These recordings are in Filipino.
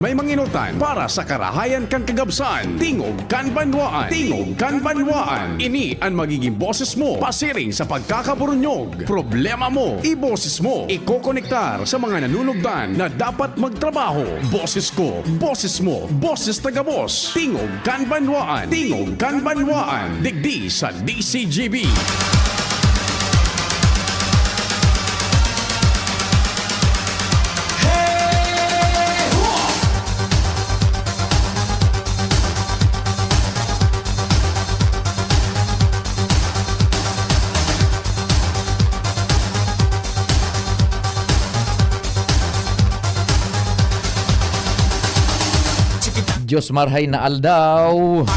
May manginutan para sa karahayan kan kagabsan. Tingog kan banwaan. Tingog kan banwaan. Ini ang magiging boses mo pasiring sa pagkakaburunyog. Problema mo, iboses mo. Ikokonektar sa mga nanunugdan na dapat magtrabaho. Boses ko, boses mo, boses tagabos. Tingog kan banwaan. Tingog kan banwaan. Digdi sa DCGB. Diyos marhay na aldaw.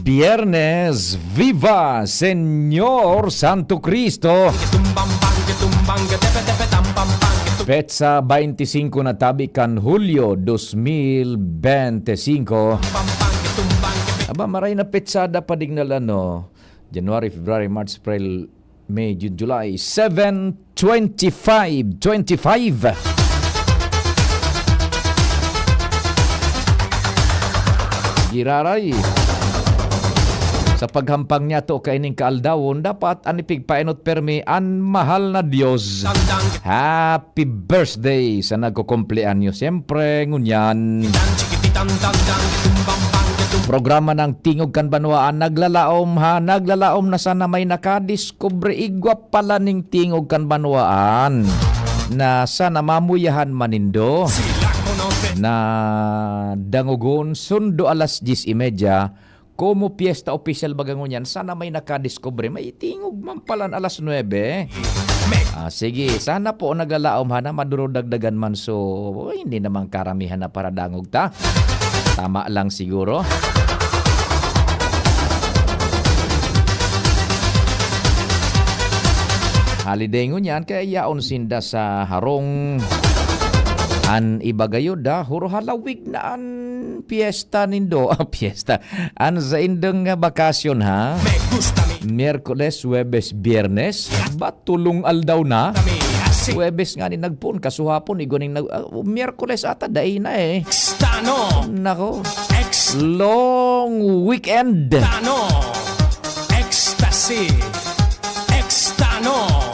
Biyernes, Viva Señor Santo Cristo. Petsa 25 na tabi kan Hulyo 2025. Aba, maray na petsada pa dignal ano. January, February, March, April, May, June, July. 7/25. Giraray. Sa paghampang niya to kaining kaaldawon, dapat anipig paenot permi an mahal na Diyos. Happy birthday sa nagkukumpleanyo. Siyempre, ngunyan. Programa ng Tingog kan Banwaan, naglalaom ha, naglalaom na sana may nakadiskubre igwa pala ning Tingog kan Banwaan na sana mamuyahan manindo na dangugon sundo alas 10:30 como piyesta official bagangon yan. Sana may nakadiskubre, may tingog man palan alas 9. Sige, sana po naglalaom ha na madurudagdagan man so hindi naman karamihan na para dangog ta. Tama lang siguro. Holiday ngunyan kaya yaon sinda sa harong an ibagayod da huro halawig na an piyesta nindo. Piyesta an sa indong bakasyon ha. Miyerkules, Huwebes, Biyernes batulong aldaw na. Huwebes nga ni nagpun kasuhapon iguning Miyerkules ata dai na eh. Nako. Long weekend. Ecstasy. Extano.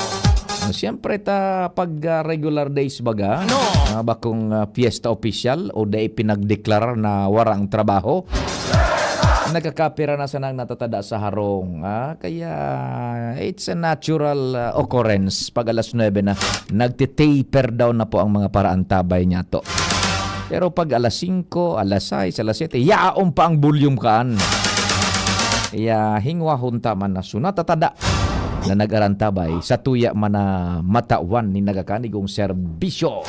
Siyempre ta pag regular days baga, bakong fiesta official o day pinagdeklarar na warang trabaho, nagkakapira na sanang natatada sa harong. Kaya it's a natural occurrence pag alas 9 na nagtitaper daw na po ang mga paraan tabay niya to. Pero pag alas 5, alas 6, alas 7, yaon pa ang volume kaan. Kaya hingwa hunta man na sunatatada na nag-arantabay sa tuya man na matawan ni nagakanigong serbisyo.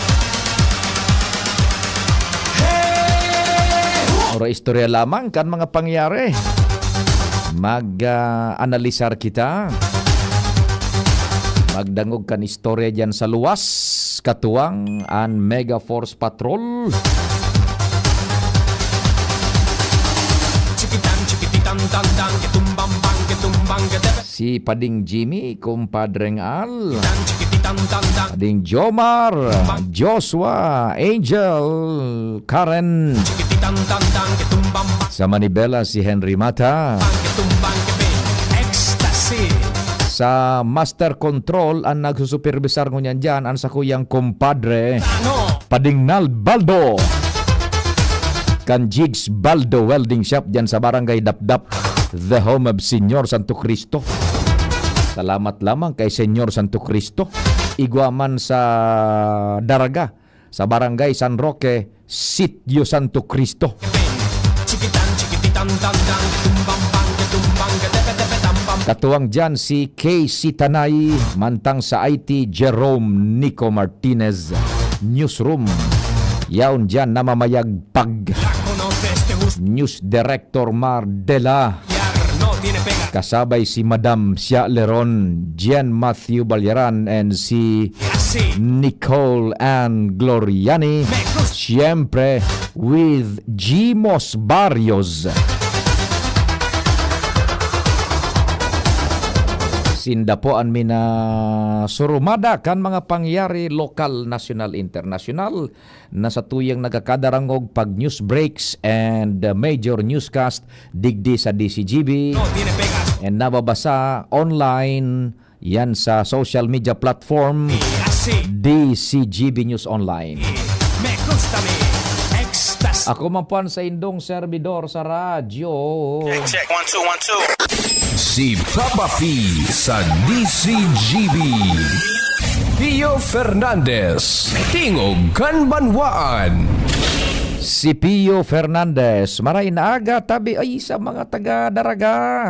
Ora istorya lamang kan mga pangyari. Mag-analisar kita. Magdangog kan istorya dyan sa luwas. Katuwang an Mega Force Patrol. Si Pading Jimmy, kumpadreng Al, Pading Jomar, Joshua, Angel, Karen, sa Manibela si Henry Mata, sa Master Control ang nagsusuperbisar ngunyan dyan ang sa kuyang kumpadre Pading Nal Baldo, kan Jigs Baldo Welding Shop dyan sa Barangay Dapdap, the home of Señor Santo Cristo. Salamat lamang kay Señor Santo Cristo. Igwaman sa Daraga, sa Barangay San Roque, Sitio Santo Cristo. Katuwang dyan si Casey Tanay, mantang sa IT Jerome Nico Martinez, Newsroom. Yaon dyan namamayag pag News Director Mardela. Kasabay si Madam Sia Leron, Jen Matthew Balyaran, and si Nicole Ann Gloriani. Siyempre, with Gmos Barrios. Sindapoan mi na surumada kan mga pangyari lokal, national, international na sa tuyang nagakadarangog pag news breaks and major newscast digdi sa DCGB and nababasa online yan sa social media platform DCGB News Online. Ako man po sa indong servidor sa radyo. Check, 1 2 1 2. Si Papa P sa DCGB. Pio Fernandez, Tingog Kanbanwaan. Si Pio Fernandez, maray na aga tabi ay sa mga taga-daraga.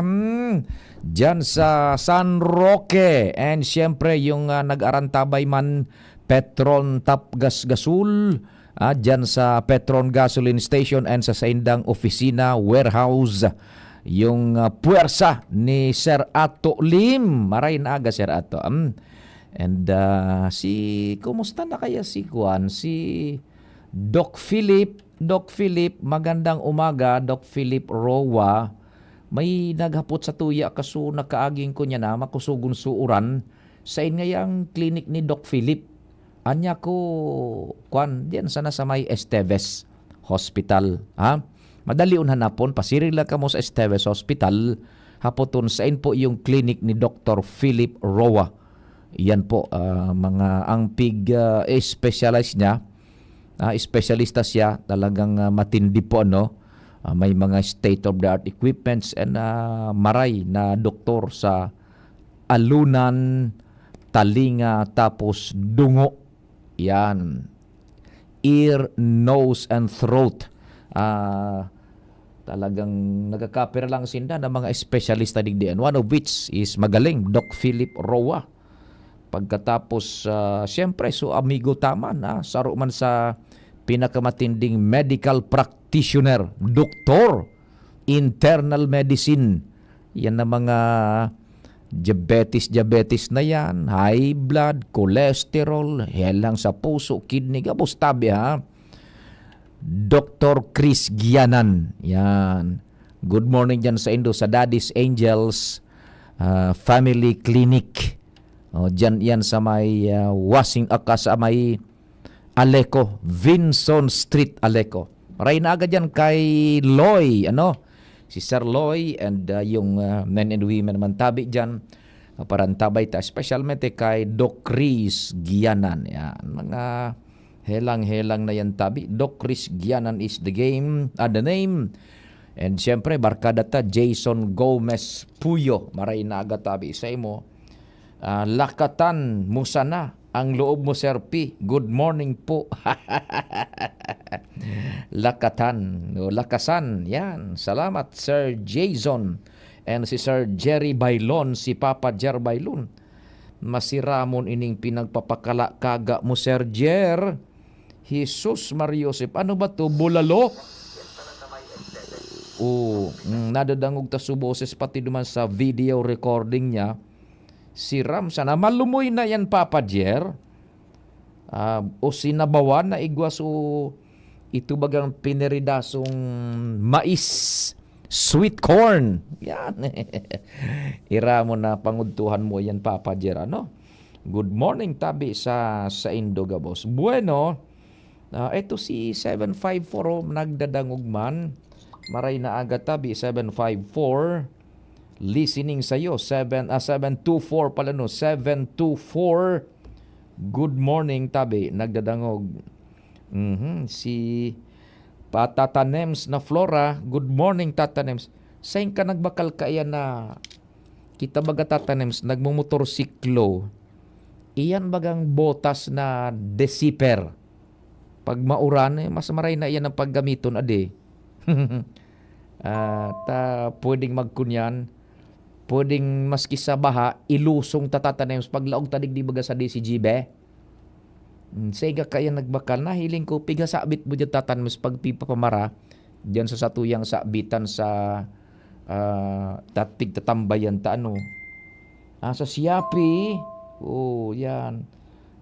Diyan sa San Roque and siyempre yung nag-arantabay man Petron Tapgas Gasul. Diyan sa Petron Gasoline Station and sa Saindang Opisina Warehouse. Yung puwersa ni Sir Ato Lim. Maray na aga Sir Ato. And kumusta na kaya si Juan? Si Doc Philip. Doc Philip, magandang umaga. Doc Philip Rowa. May naghapot sa tuya kaso nakaaging ko niya na makusugon suuran sa ngayang clinic ni Doc Philip. Anya ko, Juan, diyan sana sa may Esteves Hospital. Madali hanapon, pasiril lang ka mo sa Esteves Hospital. Hapoton sain po yung clinic ni Dr. Philip Rowa. Yan po, mga ang specialized niya. Espesyalista siya, talagang matindi po, no? May mga state-of-the-art equipments and maray na doktor sa alunan, talinga, tapos dungo. Yan. Ear, nose, and throat. Talagang nagkakapira lang sinda ng mga espesyalista digdian. One of which is magaling, Doc Philip Rowa. Pagkatapos, siyempre, so amigo taman, saro man sa pinakamatinding medical practitioner, doktor, internal medicine. Yan na mga diabetes na yan, high blood, cholesterol, helang sa puso, kidney, gabos tabi Dr. Chris Gianan. Yan. Good morning dyan sa Indo, sa Daddy's Angels Family Clinic. Dyan yan sa may sa may Aleco, Vinson Street, Aleco. Maray na agad yan kay Loy, si Sir Loy and yung men and women naman tabi dyan. Parantabay ta, especialmente kay Doc Chris Gianan. Yan, mga helang-helang na yan tabi. Doc Chris Gianan is the name. And siyempre, barkada ta, Jason Gomez Puyo. Maray na agad tabi sa imo. Lakatan mo sana ang loob mo, Sir P. Good morning po. Lakasan. Yan. Salamat, Sir Jason. And si Sir Jerry Bailon, si Papa Jer Bailon. Masiramon ining pinagpapakala kaga mo, Sir Jer. Jesus Mariosep. Ano ba to? Bulalo? Nadadangog ta suboses pati duman sa video recording niya. Si Ram, sana malumoy na yan, Papa Jer. O sinabawan na igwas o ito bagang piniridasong mais, sweet corn. Yan. Ira mo na pangudtuhan mo yan, Papa Jer. Good morning, tabi sa Indogabos. Bueno, ito si 754 nagdadangog man. Maray na aga tabi, 754. Listening sa'yo, 724 pala 724. Good morning, tabi, nagdadangog. Si Patatanems na Flora, good morning, Tatanems. Saan ka nagbakal kaya na kita baga Tatanems, nagmumotorsiklo. Iyan bagang botas na desiper. Pag mauran, mas maray na iyan ang paggamiton, ade. Pwedeng magkunyan. Pwedeng maski sa baha, ilusong tatatanems paglaog tadig di baga sa DCGB. Sega kaya nagbakal na hiling ko piga sabit mo dyan tatanems pagpipa pamara dyan sa satuyang sabitan sa tatig tatambayan ta sa Siapi. Yan.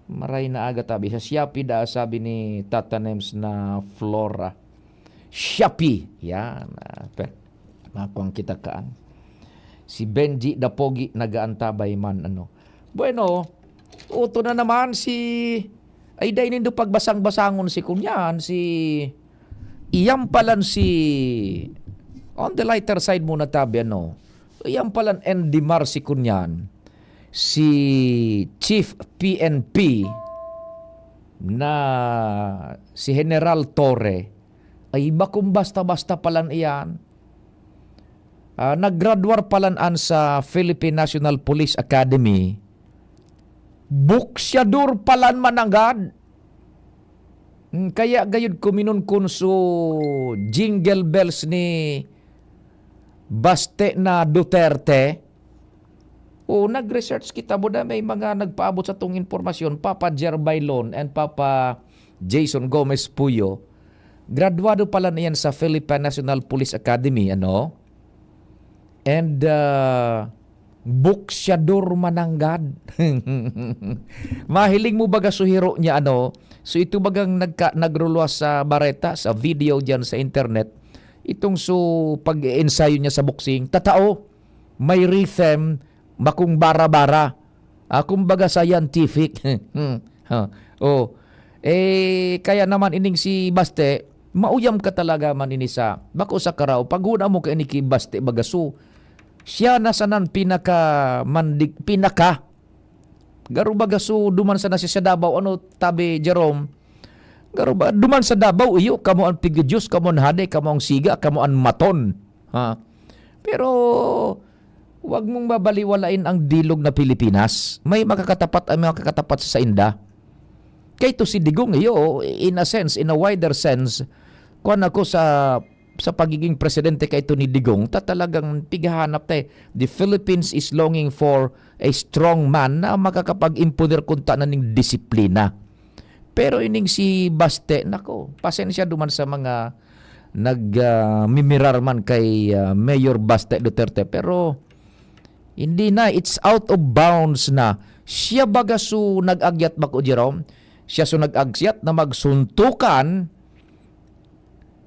Maray na aga tabi. Sa Siapi sabi ni tatanems na Flora. Siapi. Yan. Makuang kita kaan. Si Benji Dapogi nagaantabay man ano. Bueno, uto na naman si ay day nindo pagbasang-basangon si kunyan si iyam palan si on the lighter side muna tabi ano. Iyam palan Endimar si kunyan. Si Chief PNP na si General Torre ay iba kung basta-basta palan iyan. Naggraduar palan sa Philippine National Police Academy. Buksyador palan manangad. Kaya gayud kuminon kunso jingle bells ni Baste na Duterte. O nag-research kita mo na may mga nagpaabot sa tong informasyon, Papa Jerbailon and Papa Jason Gomez Puyo. Graduado pala niyan sa Philippine National Police Academy, ano? And buksyador mananggad. Mahiling mo baga suhiro niya, ano? So ito bagang nagruluwas sa bareta, sa video diyan sa internet. Itong pag-ensayo niya sa boxing, tatao, may rhythm, makung bara-bara. Kumbaga scientific. Kaya naman ining si Baste, mauyam ka talaga man ini sa bako sa karaw. Paguna mo ka ini ki Baste bagasu. Siya nasanan pinaka Garo bagasu duman sa nasi sa Davao ano tabi Jerome. Garo ba duman sa Davao iyo kamo ang pigjuice, kamo ang hade, kamo ang siga, kamo ang maton. Pero wag mong babaliwalain ang dilog na Pilipinas. May makakatapat sa inda. Kaya ito si Digong iyo, in a sense, in a wider sense, kung ako sa pagiging presidente kay ito ni Digong, talagang pigahanap tayo. The Philippines is longing for a strong man na makakapag-imponer kunta na ng disiplina. Pero ining si Baste, nako, pasensya duman sa mga nagmimirar man kay Mayor Baste Duterte. Pero hindi na, it's out of bounds na. Siya baga nag-agyat bako Jerome, siya nag-agyat na magsuntukan.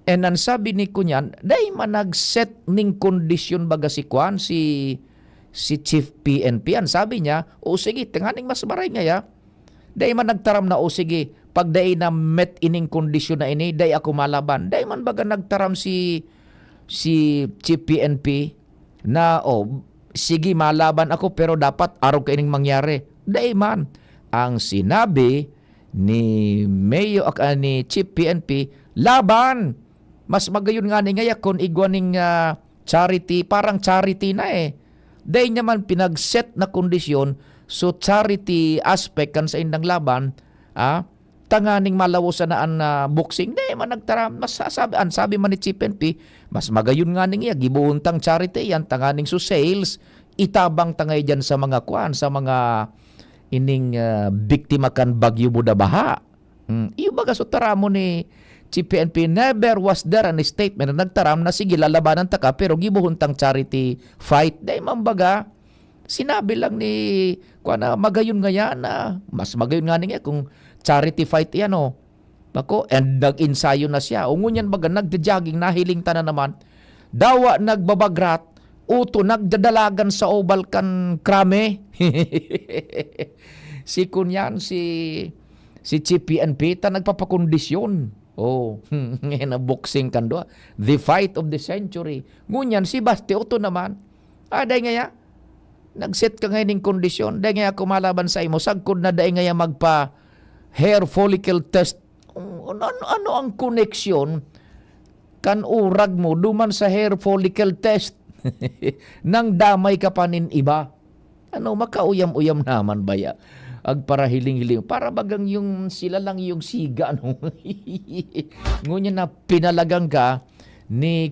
And ang sabi ni kunyan, day man nag-set ning kondisyon baga si Kwan, si Chief PNP. Ang sabi niya, o sige, tinganing mas maray nga ya. Day man nagtaram na, o sige, pag day na met ining kondisyon na ini, day ako malaban. Day man baga nagtaram si Chief PNP na, sige, malaban ako pero dapat araw kaining mangyari. Day man. Ang sinabi ni ni Chief PNP, laban. Mas magayon nga ni ngaya kung igwaning charity, parang charity na eh. Day naman pinag-set na kondisyon, so charity aspect kan sa indang laban, tanganing malawasan na ang boxing. Day man nagtaram, mas sabi man ni Chief PNP, mas magayon nga ni ngaya, gibuuntang charity yan, tanganing sales, itabang tangay dyan sa mga sa mga ining biktima kan Bagyo Budabaha. Iyo baga taramo ni Chief PNP, never was there an statement na nagtaram na sige lalabanan ta ka pero gibuhuntang charity fight. Day man baga sinabi lang ni magayon nga yan na mas magayon nga niya kung charity fight yan Bako, and nag-ensayo na siya. Ungunyan baga nagde-jogging, nahiling ta na naman. Dawa nagbabagrat, uto nagdadalagan sa oval kan krame. Si kunyan si Chief PNP ta nagpapakondisyon. Na boxing kan doa. The fight of the century. Ngunyan si Baste uto naman. Day nga nag-set ka ngayon ng kondisyon. Day nga kumalaban sa imo. Sagkod na day nga magpa hair follicle test. Ano ang koneksyon kan urag mo duman sa hair follicle test? Nang damay ka pa nin iba. Makauyam-uyam naman baya. Para hiling-hiling. Para bagang sila lang yung siga. Ngunyan na pinalagang ka ni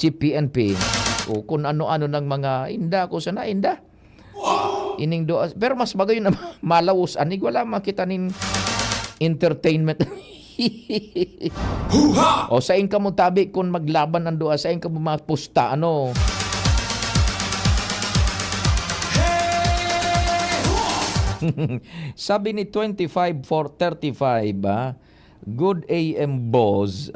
Chief PNP. O kung ano-ano ng mga inda ko sana inda. Ining doa. Pero mas bagay na malawos. Anig wala makita nin entertainment. O sa ka mo tabi kung maglaban ang doa. Sa ka mo mapusta. Sabi ni 25 for 35, good AM boss,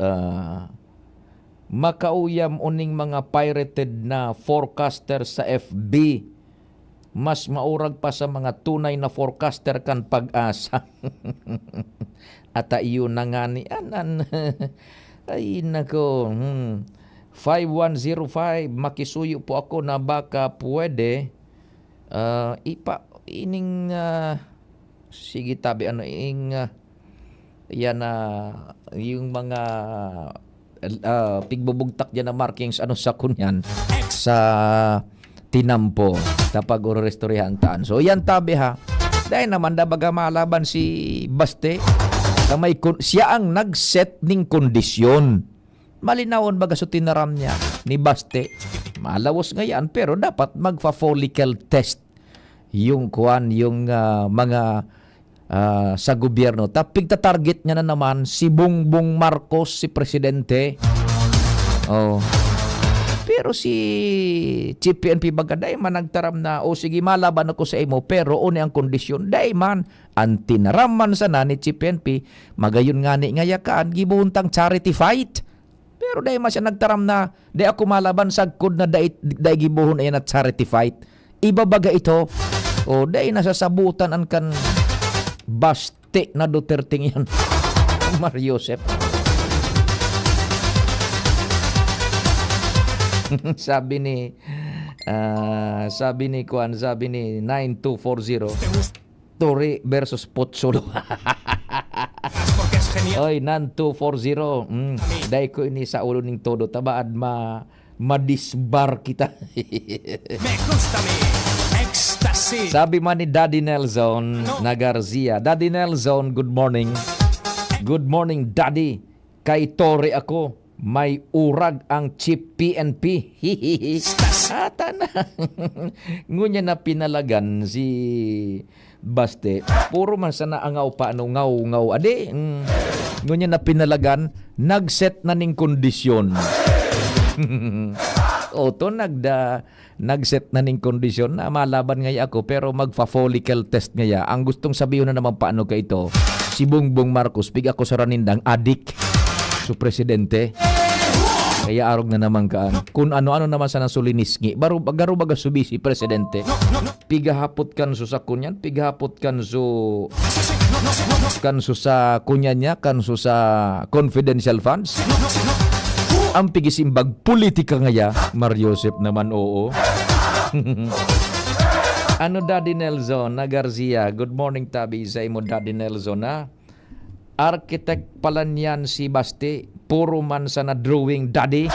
makauyam uning mga pirated na forecaster sa FB. Mas maurag pa sa mga tunay na forecaster kan pag-asa. At iyon na nga ni anan. Ay nako. 5105, makisuyo po ako na baka pwede sige tabi yan yung mga pigbubugtak dyan na markings sa kunyan sa tinampo tapag restoryahan taan. So yan tabi ha. Dahil naman dabaga malaban si Baste siya ang nag-set ning kondisyon. Malinawon baga so tinaram niya ni Baste. Malawos nga yan pero dapat magfa-follicle test yung mga sa gobyerno. Tapig target niya na naman si Bongbong Marcos, si presidente. Oh. Pero si Chief PNP baga day man nagtaram na sige malaban ako sa imo pero une ang kondisyon day man ang tinaram man sana ni Chief PNP magayon nga ni ngayakaan gibuntang charity fight. Pero day man siya nagtaram na day ako malaban sagkod na day gibuhon ayan at charity fight. Iba baga ito o day nasasabutan ang kan Baste na Duterte yan. Mario Joseph. sabi ni 9240 Tori versus Potsolo. Oy, 9240. Dahil ko ini sa ulo ning todo tabaad madisbar kita. Me gusta mi ecstasy. Sabi man ni Daddy Nelson na Garcia. Daddy Nelson, good morning. Good morning, Daddy. Kay Tori ako. May urag ang Chief PNP. Ata na. Ngunya na pinalagan si Baste. Puro man sana angaw pa ngaw. Ade. Ngunya na pinalagan. Nagset na ning kondisyon. Oto nagset na ning kondisyon na malaban ngaya ako pero magfa-follicle test ngaya. Ang gustong sabihin na naman paano ka ito. Si Bongbong Marcos pig ako sa ranindang adik. So presidente kaya arog na naman kaan kung ano-ano naman sa nasulinisngi garo baga subisi presidente pigahapot kan so sa kunyan pigahapot kan so sa kunyan niya kan so sa confidential funds ang pigisimbag politika ngaya Mario Joseph naman oo. Ano Daddy Nelson na Garcia, good morning tabi sa imo Daddy Nelson na architect pala niyan si Baste. Puro man sa na-drawing daddy.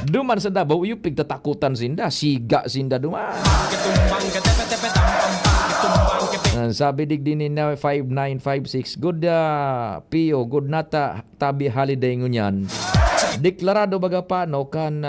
Duman sa Davao, yung pigtatakutan sinda. Siga sinda duman. Sabi digdi ni na 5956. Good Pio, good nata tabi holiday ngunyan. Deklarado baga paano kan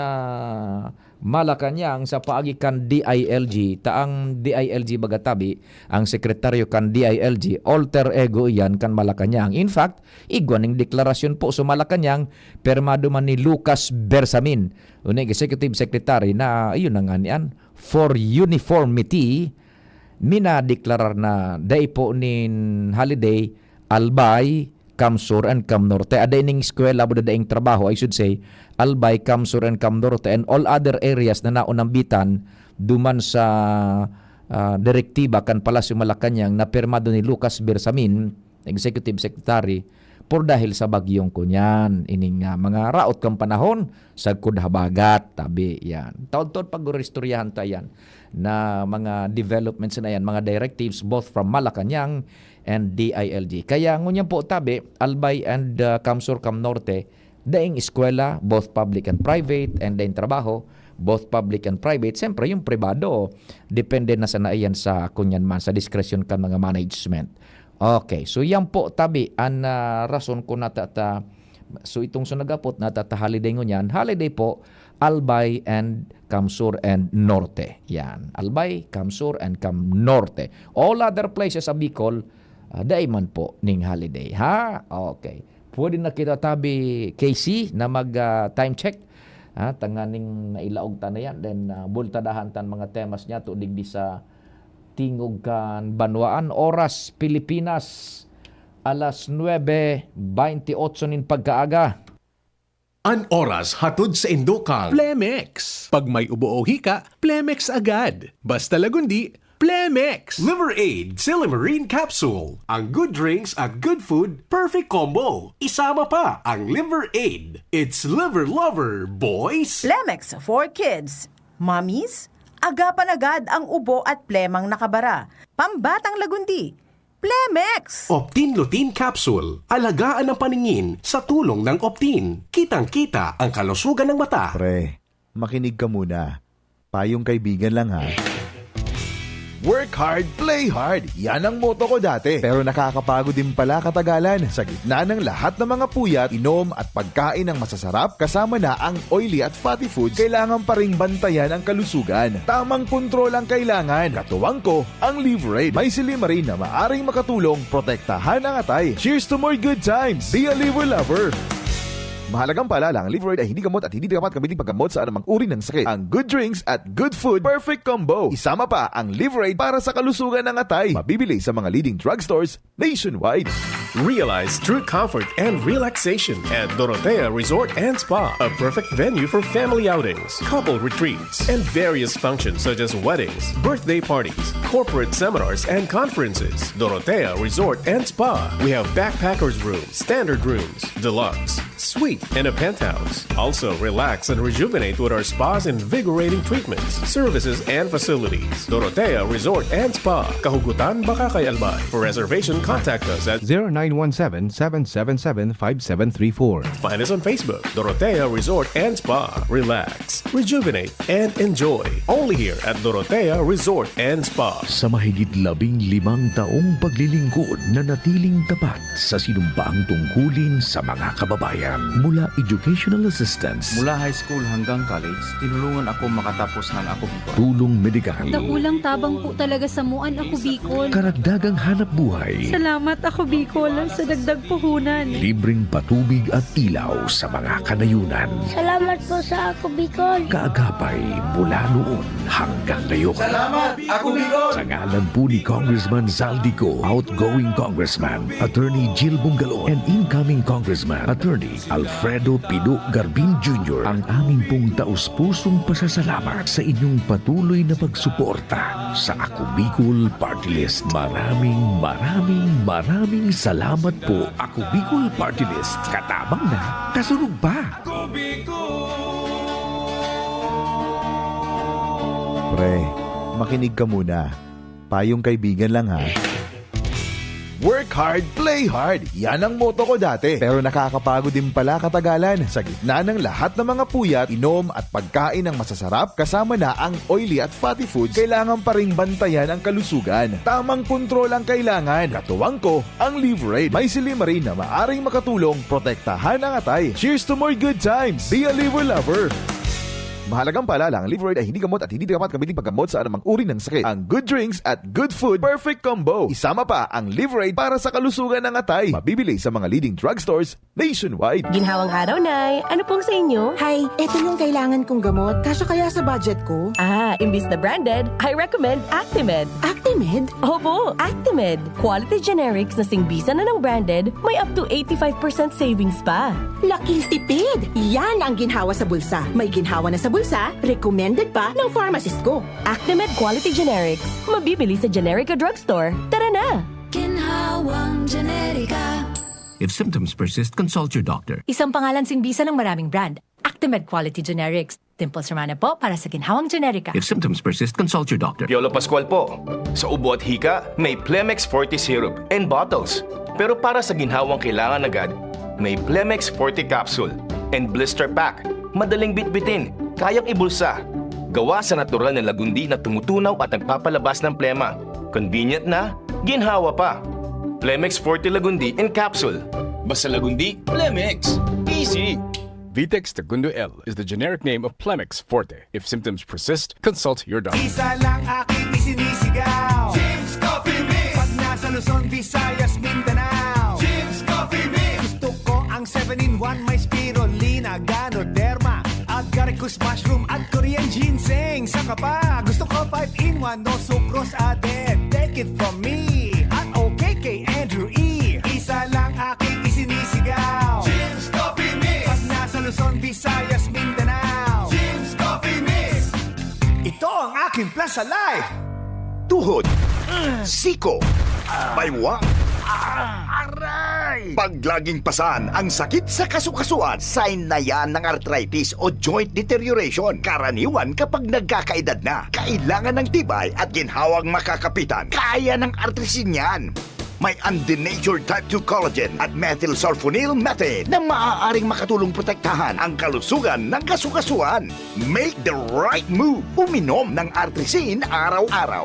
Malacanang sa paagi kan DILG taang DILG bagatabi ang sekretaryo kan DILG alter ego yan kan Malacanang. In fact igwaning deklarasyon po sa Malacanang permado man ni Lucas Bersamin unig executive secretary na iyon na nga niyan for uniformity minadeklarar na day po nin holiday Albay, Camsur and Cam Norte. Ada ining eskwela buda daing trabaho, I should say, Albay, Camsur and Cam Norte and all other areas na naunambitan duman sa direktiba kan Palasyo Malacanang na permado ni Lucas Bersamin, Executive Secretary, por dahil sa bagyong kunyan. Ining mga raot kang panahon sa kudhabagat, tabi yan. Taon-taon pag-restoryahan tayan na mga developments na yan, mga directives both from Malacanang and DILG. Kaya ngunyan po tabi, Albay and Camsur Cam Norte, daing eskwela, both public and private, and daing trabaho, both public and private. Siyempre, yung privado, depende na sa naiyan sa kunyan man, sa discretion kan mga management. Okay, so yan po tabi, ang rason ko natata, so itong sunagapot natata holiday ngunyan, holiday po, Albay and Camsur and Norte. Yan, Albay, Camsur and Cam Norte. All other places sa Bicol, daiman po ning holiday. Ha? Okay. Pwede na kita tabi KC na mag time check. Tanganing nailaog ta na yan. Then bultadahan tan mga temas niya to digdi sa tingog kan banwaan. Oras Pilipinas alas 9:28 nin pagkaaga. An oras hatod sa Indokang. Plemex. Pag may ubo o hika, Plemex agad. Basta lagundi, Plemex. Liver Aid Silimarine Capsule. Ang good drinks at good food, perfect combo. Isama pa ang Liver Aid. It's liver lover, boys! Plemex for kids. Mommies, agapan agad ang ubo at plemang nakabara. Pambatang lagundi. Plemex! Optin Lutein Capsule. Alagaan ang paningin sa tulong ng Optin. Kitang-kita ang kalusugan ng mata. Pre, makinig ka muna. Payong kaibigan lang ha. Work hard, play hard. Yan ang motto ko dati. Pero nakakapagod din pala katagalan. Sa gitna ng lahat ng mga puyat, inom at pagkain ng masasarap kasama na ang oily at fatty foods, kailangan pa ring bantayan ang kalusugan. Tamang kontrol ang kailangan. Katuwang ko, ang Liver Aid. May silimarin na maaring makatulong, protektahan ang atay. Cheers to more good times. Be a liver lover. Mahalagang paalala, ang Liver Aid ay hindi gamot at hindi dapat gamitin paggamot sa anumang uri ng sakit. Ang good drinks at good food, perfect combo. Isama pa ang Liver Aid para sa kalusugan ng atay. Mabibili sa mga leading drugstores nationwide. Realize true comfort and relaxation at Dorotea Resort and Spa, a perfect venue for family outings, couple retreats, and various functions such as weddings, birthday parties, corporate seminars, and conferences. Dorotea Resort and Spa. We have backpackers rooms, standard rooms, deluxe, suite, and a penthouse. Also, relax and rejuvenate with our spa's invigorating treatments, services, and facilities. Dorotea Resort and Spa, Kahugutan, Bakakay, Albay. For reservation, contact us at 0917-777-5734. Find us on Facebook, Dorotea Resort and Spa. Relax, rejuvenate, and enjoy. Only here at Dorotea Resort and Spa. Sa mahigit 15 taong paglilingkod na natiling tapat sa sinumbaang tungkulin sa mga kababayan. Mula educational assistance, Mula high school hanggang college, tinulungan ako makatapos ng Ako Bicol. tulong medikal, Dakulang tabang po talaga sa muan Ako Bicol. karagdagang hanap buhay, Salamat Ako Bicol sa dagdag puhunan. libreng patubig at ilaw sa mga kanayunan. Salamat po sa Ako Bicol. Kaagapay mula noon hanggang ngayon. Salamat, Ako Bicol! Sa ngalan po ni Congressman Zaldico, outgoing Congressman, Attorney Jill Bungalon, and incoming Congressman, Attorney Alfredo Pido Garbin Jr., ang aming pong taus-pusong pasasalamat sa inyong patuloy na pagsuporta sa Ako Bicol Party List. Maraming salamat po, Ako Bicol Party List. Katabang na, kasunod pa. Pre, makinig ka muna. Payong kaibigan lang ha. Work hard, play hard. Yan ang motto ko dati. Pero nakakapagod din pala katagalan. Sa gitna ng lahat ng mga puyat, inom at pagkain ng masasarap kasama na ang oily at fatty foods, kailangan pa ring bantayan ang kalusugan. Tamang kontrol ang kailangan. Katuwang ko, ang Liver Aid. May silimarin na maaring makatulong, protektahan ang atay. Cheers to more good times. Be a liver lover. Mahalagang paalala, ang Liver Aid ay hindi gamot at hindi dapat gamitin paggamot sa anumang uri ng sakit. Ang good drinks at good food, perfect combo. Isama pa ang Liver Aid para sa kalusugan ng atay. Mabibili sa mga leading drugstores nationwide. Ginhawang araw, Nay. Ano pong sa inyo? Hi, eto yung kailangan kong gamot. Kasya kaya sa budget ko? Imbis na branded, I recommend Actimed. Actimed? Opo, Actimed. Quality generics na singbisa na ng branded, may up to 85% savings pa. Laking tipid! Yan ang ginhawa sa bulsa. May ginhawa na sa bulsa, recommended pa ng pharmacist ko. Actimed Quality Generics. Mabibili sa Generica Drugstore. Tara na! Ginhawang Generica. If symptoms persist, consult your doctor. Isang pangalan singbisa ng maraming brand. Actimed Quality Generics. Dimples Romana po para sa Ginhawang Generica. If symptoms persist, consult your doctor. Piolo Pascual po. Sa ubo at hika, may Plemex Forte Syrup and bottles. Pero para sa ginhawang kailangan agad, may Plemex Forte Capsule and Blister Pack. Madaling bitbitin, kayang ibulsa. Gawa sa natural na lagundi na tumutunaw at nagpapalabas ng plema. Convenient na, ginhawa pa. Plemex Forte Lagundi in Capsule. Basta lagundi, Plemex. Easy! Vitex Segundo L is the generic name of Plemex Forte. If symptoms persist, consult your doctor. Isa lang aking isinisigaw. James Coffee Mix. Pag nasa Luzon, Visayas, Mindanao. James Coffee Mix. Gusto ko ang 7-in-1, may spirulina, ganoderma, agaricus mushroom at Korean ginseng. Saka pa, gusto ko 5-in-1, no sucrose added. Take it from me at OKK Andrew E. Isa nasa life. Tuhod, siko, baywang, aray! Pag laging pasan ang sakit sa kasukasuan, sign na yan ng arthritis o joint deterioration. Karaniwan kapag nagkakaedad na, kailangan ng tibay at ginhawang makakapitan. Kaya ng artrisin yan. May undenatured type 2 collagen at methylsulfonyl methane na maaaring makatulong protektahan ang kalusugan ng kasukasuan. Make the right move. Uminom ng artrisin araw-araw.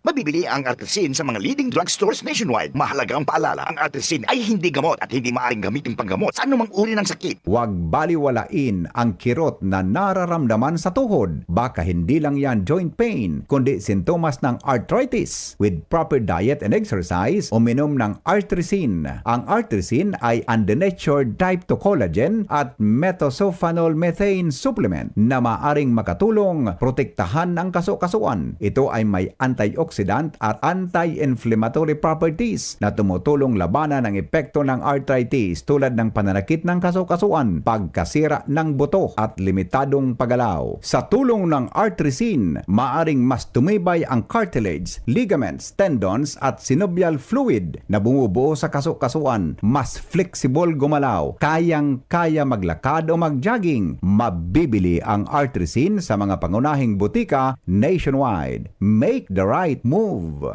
Mabibili ang artrisin sa mga leading drugstores nationwide. Mahalagang paalala, ang artrisin ay hindi gamot at hindi maaaring gamitin panggamot sa anumang uri ng sakit. Huwag baliwalain ang kirot na nararamdaman sa tuhod. Baka hindi lang yan joint pain, kundi sintomas ng arthritis. With proper diet and exercise, uminom ng artrisin. Ang artrisin ay undenatured type 2 collagen at methylsulfonyl methane supplement na maaaring makatulong protektahan ang kasukasuan. Ito ay may antioxidant at anti-inflammatory properties na tumutulong labanan ang epekto ng arthritis tulad ng pananakit ng kasukasuan, pagkasira ng buto at limitadong paggalaw. Sa tulong ng artrisin, maaring mas tumibay ang cartilage, ligaments, tendons at synovial fluid na bumubuo sa kasukasuan, mas flexible gumalaw, kayang-kaya maglakad o mag-jogging. Mabibili ang artrisin sa mga pangunahing butika nationwide. Make the right move.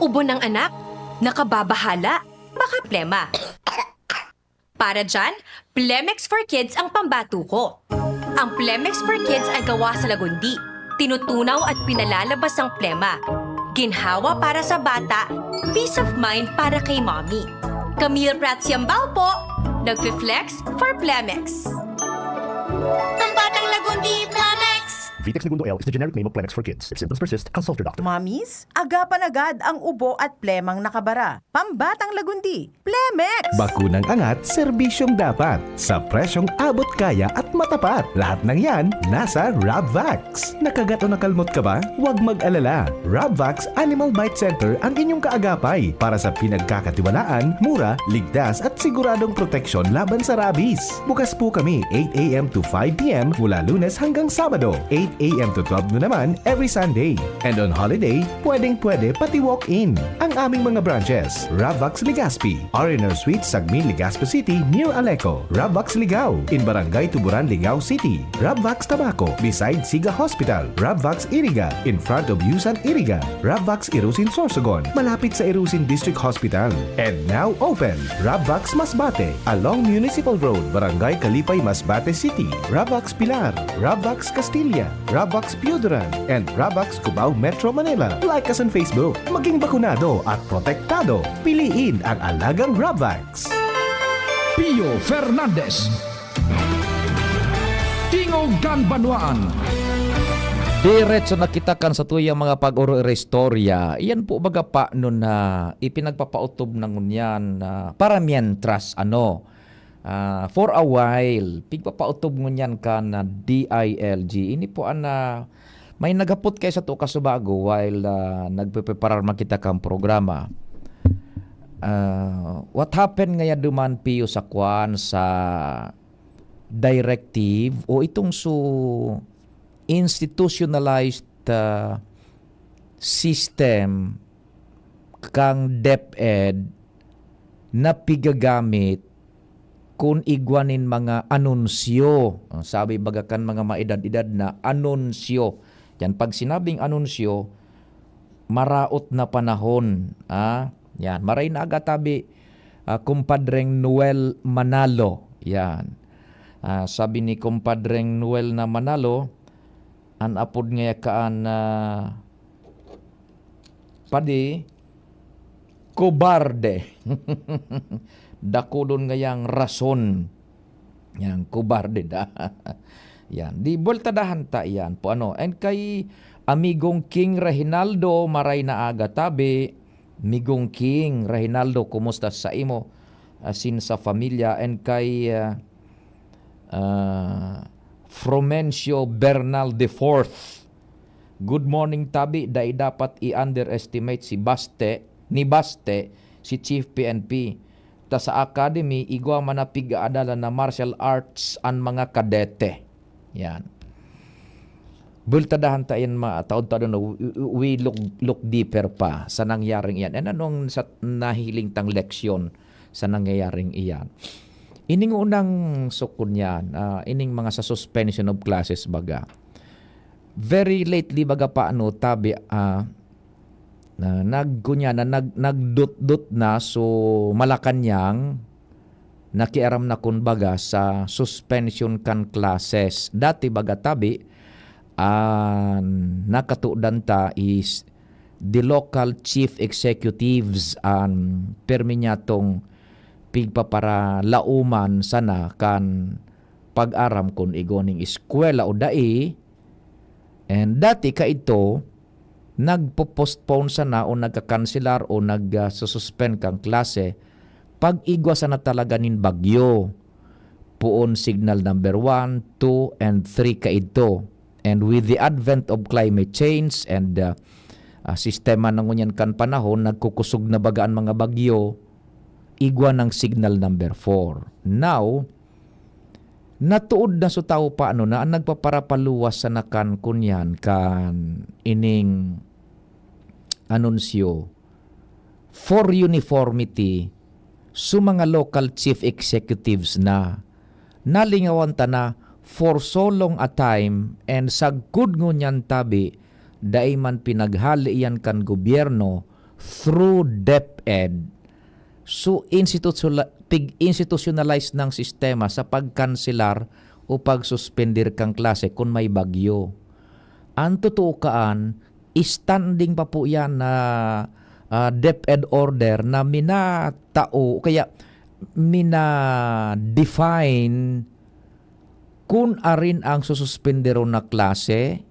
Ubo ng anak, nakababahala, baka plema. Para dyan, Plemex for Kids ang pambato ko. Ang Plemex for Kids ay gawa sa lagundi. Tinutunaw at pinalalabas ang plema. Ginhawa para sa bata, peace of mind para kay mommy. Camille Prats Yambao po, nagfi-flex for Plemex. Pambatang lagundi, Plemex! Vitex Segundo L is the generic name of Plemex for kids. If symptoms persist, consult your doctor. Mommies, agapan agad ang ubo at plemang nakabara. Pambatang lagundi, Plemex! Bakunang angat, serbisyong dapat. Sa presyong abot kaya at matapat. Lahat ng yan, nasa Rabvax. Nakagat o nakalmot ka ba? Huwag mag-alala. Rabvax Animal Bite Center ang inyong kaagapay para sa pinagkakatiwalaan, mura, ligtas at siguradong proteksyon laban sa rabies. Bukas po kami 8 a.m. to 5 p.m. mula Lunes hanggang Sabado, 8 a.m. to 12 noon naman every Sunday. And on holiday, pwedeng-pwede pati walk-in. Ang aming mga branches, Rabvax Legazpi, R&R Suite, Sagmin, Legazpi City, near Aleco. Rabvax Ligao, in Barangay Tuburan, Ligao City. Rabvax Tabaco, beside Siga Hospital. Rabvax Iriga, in front of Yusan Iriga. Rabvax Irusin Sorsogon, malapit sa Irusin District Hospital. And now open, Rabvax Masbate, along Municipal Road, Barangay Kalipay, Masbate City. Rabvax Pilar, Rabvax Castilla, Rabvax Piudaran, and Rabvax Cubao Metro Manila. Like us on Facebook. Maging bakunado at protektado. Piliin ang alagang Rabvax. Pio Fernandez, Tingog Ganbanwaan. Diretso nakitakan sa tuyang mga pag-oro-restorya. Iyan po baga pa nun na ipinagpapautob ng ngunyan para mientras for a while, pigpapautob ngunyan ka na DILG. Ini po may nagapot kayo sa to kasubago while nagpreparar makita kang programa. What happened ngaya duman piyo sa kwan sa directive o itong institutionalized system kang DepEd na pigagamit kung igwanin mga anunsyo. Sabi bagakan mga maedad-edad na anunsyo. Yan, pag sinabing anunsyo, maraot na panahon. Yan, maray na agatabi kumpadreng Noel Manalo. Yan. Sabi ni kumpadreng Noel na Manalo, anapod nga kaan padi kobarde. Dakulon ngayang rason. Yan, kobarde da. Yan, di boltadahan ta yan po And kay amigong King Reginaldo, maray na aga tabi. Migong King Reginaldo, kumusta sa imo? Asin sa familia. And kay Fromencio Bernal IV. Good morning tabi. Dahil dapat i-underestimate si Baste, si Chief PNP. Ta sa academy, igwa manapig adala na martial arts ang mga kadete. Yan. bultadahan tayo taon-taon we look deeper pa sa nangyaring iyan. Anong sa nahiling tang leksyon sa nangyayaring iyan? Ining unang sukun yan, ining mga sa suspension of classes baga. Very lately baga paano tabi nagdut-dut na so Malacanang nakiaram na kun baga sa suspension kan classes. Dati baga tabi nakatudan ta is the local chief executives perminyatong pigpa para lauman sana kan pag-aram kun igoning eskwela o dai. And dati ka ito nagpo-postpone sana o nagka-cancelar o nag-suspend kang klase pag igwa sana talaga nin bagyo. Puon signal number 1, 2, and 3 ka ito. And with the advent of climate change and sistema ng ngunyan kan panahon, nagkukusog na bagaan mga bagyo, igwa ng signal number 4. Now, natuod na so tao paano na ang nagpaparapaluwas sa nakan kunyan kan ining anunsyo for uniformity so mga local chief executives na nalingawan ta na for so long a time and sa good ngunyan tabi dai man pinaghali yan kan gobyerno through DepEd. So institutionalize ng sistema sa pagkanselar o pagsuspendir kang klase kung may bagyo. Ang tutukaan, standing pa po yan na DepEd order na minatao, kaya mina-define kung arin ang sususpendero na klase,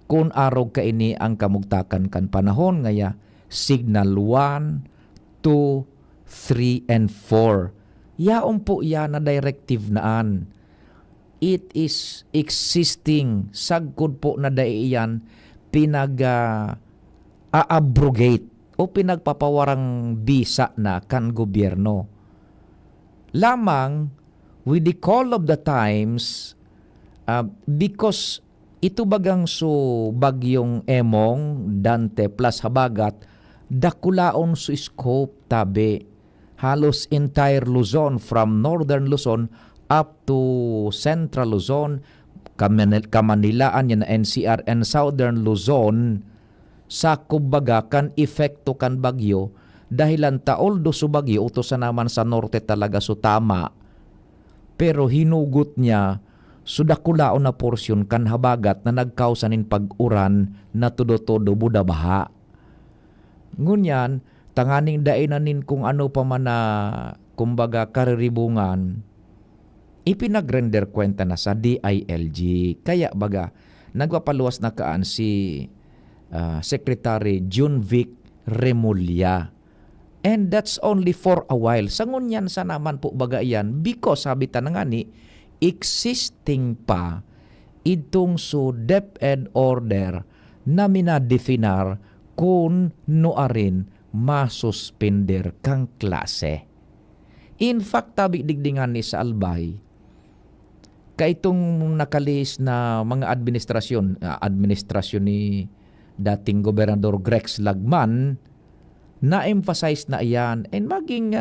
kung araw ka ini ang kamugtakan kan panahon, ngaya signal 1, 2, 3 and 4. Yaon po yan na directive naan. It is existing. Sagkod po na daiyan pinag-abrogate o pinagpapawarang bisa na kan gobyerno. Lamang with the call of the times because ito bagang so bagyong Emong, Dante plus Habagat dakulaon su scope tabi halos entire Luzon from northern Luzon up to central Luzon, Kamanilaan yan na NCR and southern Luzon sa kumbaga kan epekto kan bagyo dahilan taoldo su bagyo utos naman sa norte talaga su tama pero hinugot niya sudakulaon na porsyon kan Habagat na nagkausanin pag-uran na todo-todo budabaha. Ngunyan tanganing dainanin kung ano pa man na kumbaga kariribungan ipinagrender kwenta na sa DILG. Kaya baga nagpapaluwas na kaan si Secretary Junvic Remulla. And that's only for a while. Sangon yan sa naman po baga yan because sabi ta na nga ni existing pa itong so DepEd order na minadefinar kung noarin masuspender kang klase. In fact, tabi digdingan ni sa Albay, kaitong nakalis na mga administrasyon ni dating Gobernador Grex Lagman, na-emphasize na iyan and maging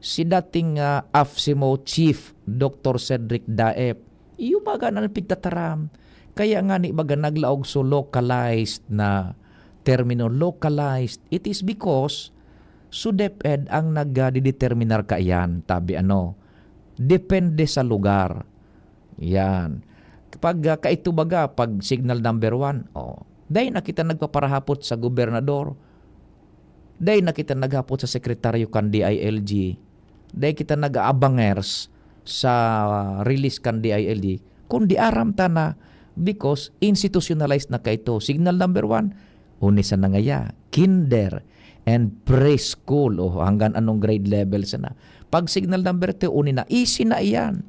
si dating AFSIMO Chief Dr. Cedric Daep, iyo baga na pigtataram. Kaya nga ni baga naglaog so localized na termino localized, it is because so DepEd ang nagdideterminar ka yan, tabi depende sa lugar. Yan. Kapag kaito baga, pag signal number 1, dahil na kita nagpaparahapot sa gobernador, dahil na kita naghapot sa sekretaryo kan DILG, dahil kita nag-aabangers sa release kan DILG, kung di aram ta na, because institutionalized na kaito. Signal number 1, unisa na ngaya, kinder and preschool hanggang anong grade level sana. Pag signal number 2, uni na, easy na iyan.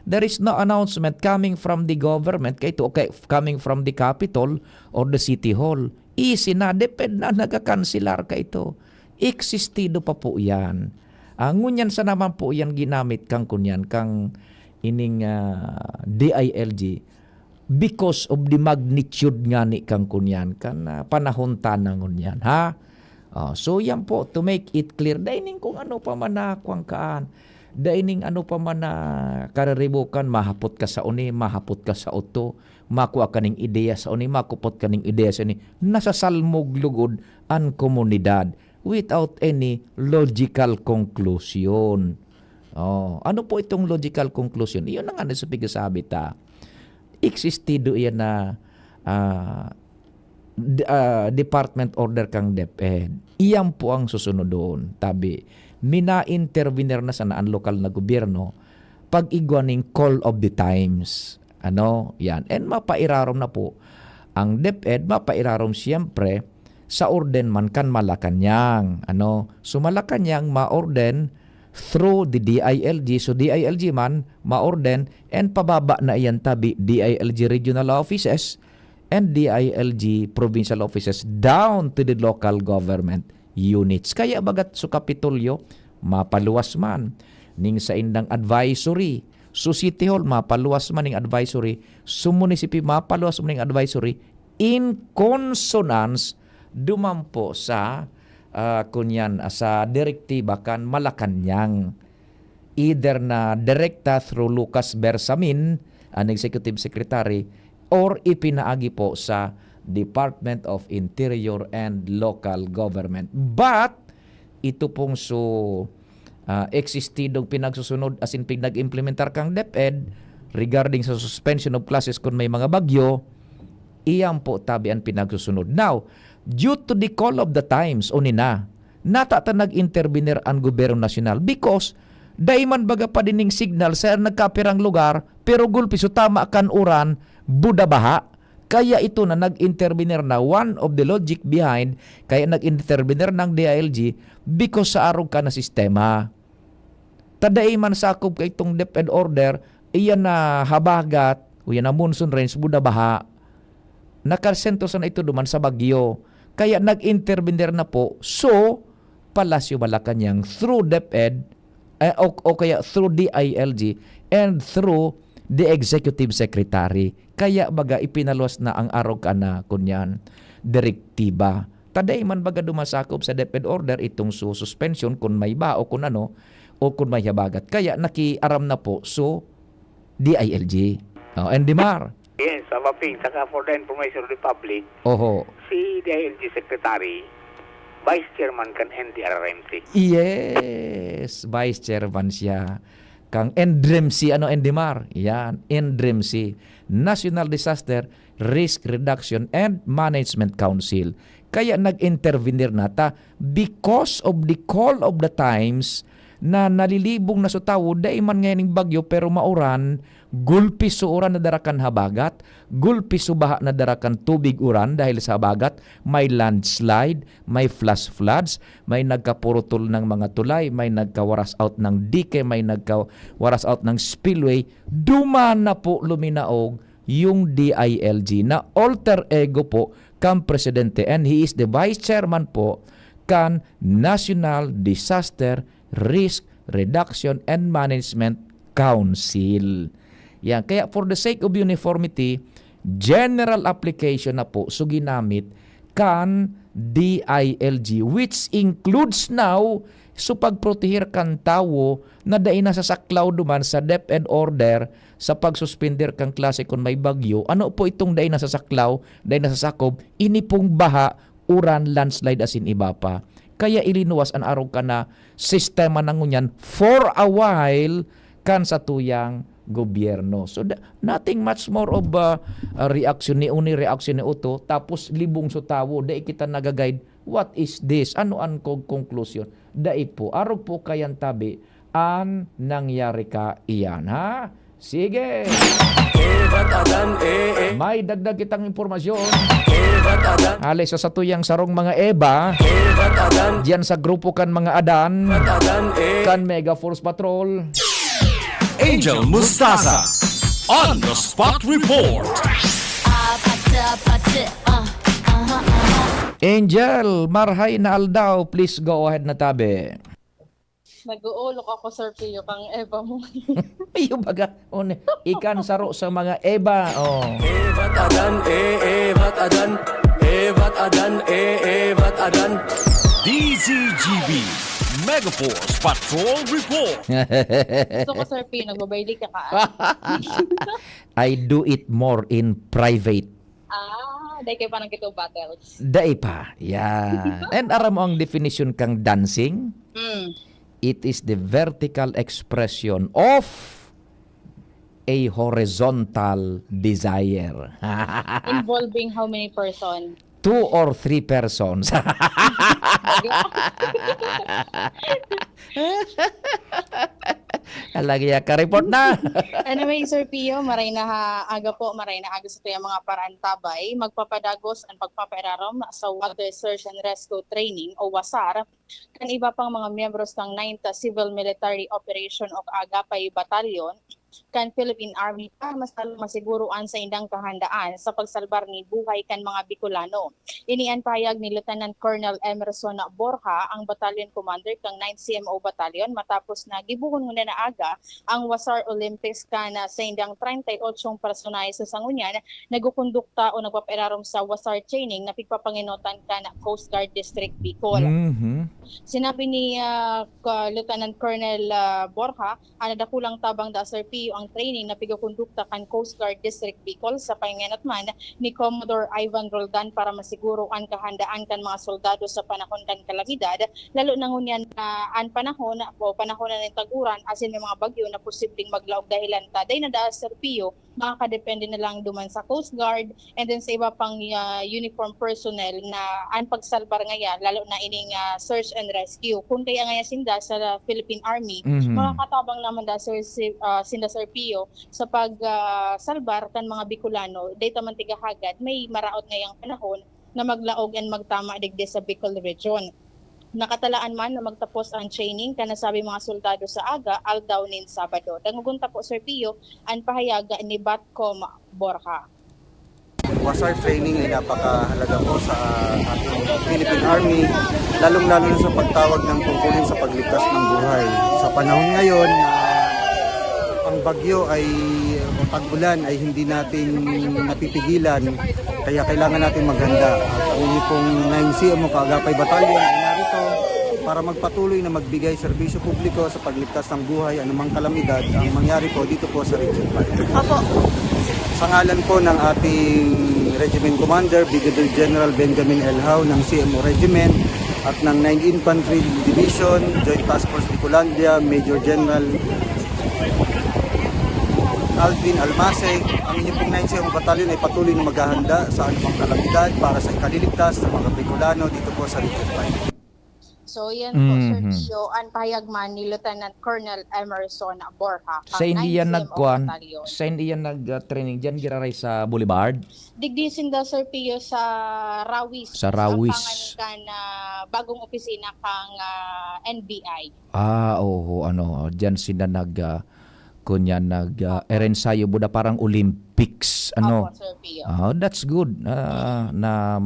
There is no announcement coming from the government, coming from the capital or the city hall. Easy na, depend na nagkakansilar ka ito. Existido pa po yan. Ngunyan sa naman po yan ginamit kang kunyan, kang ining DILG because of the magnitude nga ni kang kunyan kan panahon tanangon yan ha. So yan po to make it clear dining kung ano pa man na kwangkaan dining ano pa man na kararibukan mahapot ka sa uni mahapot ka sa uto makuha kaning ideya sa uni makupot kaning ideya sa uni nasasalmog lugod ang komunidad without any logical conclusion. Ano po itong logical conclusion? Iyon na nga sa pigasabi ta. Existido yan na department order kang DepEd. Iyan po ang susunod doon. Tabi, mina-intervener na sa naan lokal na gobyerno pag igwaning call of the times. Yan. And mapairarom na po ang DepEd, mapairarom siyempre sa orden man kan Malacanang. So Malacanang ma-orden through the DILG. So DILG man ma-orden and pababa na iyan tabi DILG regional offices and DILG provincial offices down to the local government units. Kaya bagat sa Kapitolyo mapaluwas man ning sa indang advisory. So City Hall mapaluwas man ning advisory. So munisipyo mapaluwas man ning advisory in consonance dumampo sa kunyan sa direktiba kan Malacanang either na direkta through Lucas Bersamin ang executive secretary or ipinaagi po sa Department of Interior and Local Government. But ito pong existidong pinagsusunod as in pinag-implementar kang DepEd regarding sa suspension of classes kung may mga bagyo, iyan po tabi ang pinagsusunod. Now, due to the call of the times o natata nag-intervener ang gobyerno nasyonal because daiman baga pa dining signal sa nagkapirang lugar pero gulpiso tama kan uran budabaha. Kaya ito na nag-intervener na one of the logic behind kaya nag-intervener ng DILG because sa arog ka na sistema. Tadaiman sakop kay itong DepEd order iyan na habagat o yan na monsoon rains budabaha. Nakasentosan ito duman sa bagyo. Kaya nag-intervener na po. So, Palasyo Malacanang through DepEd o kaya through DILG and through the Executive Secretary. Kaya baga ipinaluwas na ang arog ka na kunyan direktiba. Taday man baga dumasakop sa DepEd order itong suspension kung may ba o kung ano o kung may habagat. Kaya nakiaram na po so DILG. And Dimar. Yes, Abaping, saka for the information of the public, si DILG Secretary, Vice Chairman kan NDRRMC. Yes, Vice Chairman siya. Kang NDRMC, NDMAR? Yan, NDRMC, National Disaster Risk Reduction and Management Council. Kaya nag-intervenir nata because of the call of the times na nalilibong na sa tao, daiman ngayon bagyo pero mauran, gulpi sa uran na darakan habagat, gulpi sa baha na darakan tubig uran dahil sa habagat, may landslide, may flash floods, may nagkapurutol ng mga tulay, may nagkawaras out ng dike, may nagkawaras out ng spillway, duman na po luminaog yung DILG na alter ego po kan presidente and he is the vice chairman po kan National Disaster Risk Reduction and Management Council. Yan. Kaya for the sake of uniformity, general application na po so ginamit kan DILG which includes now so pagprotehir kan tawo na dai nasasaklaw duman sa DepEd order sa pagsuspender kang klase kung may bagyo. Ano po itong dai nasasaklaw, dai nasasakob, ini pong baha, uran, landslide asin iba pa. Kaya ilinuwas ang arog ka na sistema ng ngunyan for a while kan sa tuyang gobyerno. So nothing much more of reaction ni uni, reaction ni uto, tapos libong so tawo, dai kita nagaguide, what is this? Ano ang conclusion? Dai po, arog po kayan tabi, ang nangyari ka iyan, ha? Sige! May dagdag kitang impormasyon. Alis sa tuyang sarong mga Eba. Diyan sa grupo kan mga Adan. Kan Mega Force Patrol. Angel Mustasa on the spot report. Angel, marhay na aldaw. Please go ahead na tabi. Nag-uulok ako, Sir Pio, kang Eva mo. Iyo baga, ikan saro sa mga Eva. Oh. Evat adan, evat adan, evat adan, evat adan. DZGB Megaforce Patrol Report. Gusto ko, Sir Pio, nagbabayli ka ka. I do it more in private. Dahil kayo pa ng kito battles. Dai pa. Yeah. And aram mo ang definition kang dancing? It is the vertical expression of a horizontal desire. Involving how many person? 2 or 3 persons. Lagi ya ka-report na. Anyway, Sir Pio, maray na aga sa tuyang mga parantabay, magpapadagos ang pagpapararom sa Water Search and Rescue Training o WASAR kan iba pang mga miyembros ng 9th Civil Military Operation o Agapay Battalion kan Philippine Army para masiguruan sa indang kahandaan sa pagsalbar ni buhay kan mga Bicolano. Inian payag ni Lieutenant Colonel Emerson Borja, ang battalion commander kang 9th CMO Battalion, matapos na gibuhon muna na aga ang Wasar Olympics kana sa indang 38 personay sa sangunyan nagukondukta o nagpaperarom sa Wasar training na pigpapanginotan kana Coast Guard District Bicol. Sinabi ni Lieutenant Colonel Borja, dakulang tabang da Sir Pio ang training na pigakondukta kan Coast Guard District Bicol sa pahinganatman ni Commodore Ivan Roldan para masiguro ang kahandaan kan mga soldado sa panahon kan kalamidad, lalo na ngunyan ang panahon na ng taguran asin may mga bagyo na posibleng maglaog dahilan taday na da Sir Pio, makakadepende na lang duman sa Coast Guard and then sa iba pang uniform personnel na ang pagsalbar ngayon, lalo na ining search and rescue. Kung kaya ngayon sinda sa Philippine Army, makakatabang naman da sinda Sir Pio sa pagsalbar kan mga Bicolano, data mantiga hagad, may maraot ngayang panahon na maglaog and magtama digdi sa Bicol Region. Nakatalaan man na magtapos ang training kana sabi mga soldado sa aga aldaw nin Sabado. Dangugunta po Sir Pio ang pahayaga ni Batcom Borja. WASAR training ay napakahalaga po sa ating Philippine Army, lalong-lalo na sa pagtawag ng tungkulin sa pagligtas ng buhay. Sa panahon ngayon na ang bagyo ay o tag-ulan ay hindi natin napipigilan, kaya kailangan natin maghanda. At ang inyo pong 9CM o Agapay Battalion ay narito para magpatuloy na magbigay serbisyo publiko sa pagligtas ng buhay anumang kalamidad ang mangyari po dito po sa Region 5. Opo. Sa ngalan po ng ating Regiment Commander, Brigadier General Benjamin L. Hao ng CMO Regiment at ng 9th Infantry Division, Joint Task Force Bicolandia, Major General Alvin Almaseg, ang inyong pong 9th CMO Battalion ay patuloy na maghahanda sa anumang kalamidad para sa ikaliligtas ng mga Bicolano dito po sa Region 5. So yan po Sir Pio, ang pahayagman ni Lieutenant Colonel Emerson Borja. Sa hindi yan nag-training dyan, giraray sa Boulevard? Digdisin daw Sir Pio sa Rawis. Sa Rawis. Sa pangan bagong opisina kang NBI. Dyan sila nag-erensayo buda parang Olympics. Opo, Sir Pio. That's good. Na